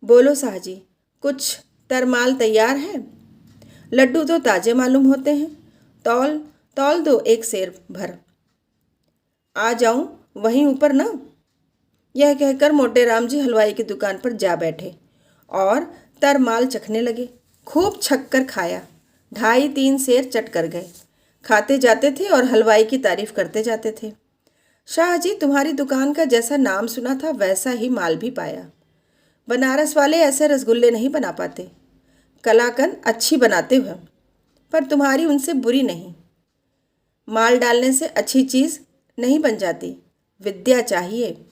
बोलो साहजी, कुछ तरमाल तैयार है? लड्डू तो ताज़े मालूम होते हैं। तौल तौल दो 1 सेर भर। आ जाऊं वहीं ऊपर ना? यह कहकर मोटे राम जी हलवाई की दुकान पर जा बैठे और तरमाल चखने लगे। खूब छक कर खाया। 2.5-3 सेर चट कर गए। खाते जाते थे और हलवाई की तारीफ करते जाते थे। शाहजी, तुम्हारी दुकान का जैसा नाम सुना था वैसा ही माल भी पाया। बनारस वाले ऐसे रसगुल्ले नहीं बना पाते। कलाकंद अच्छी बनाते हो, पर तुम्हारी उनसे बुरी नहीं। माल डालने से अच्छी चीज़ नहीं बन जाती, विद्या चाहिए।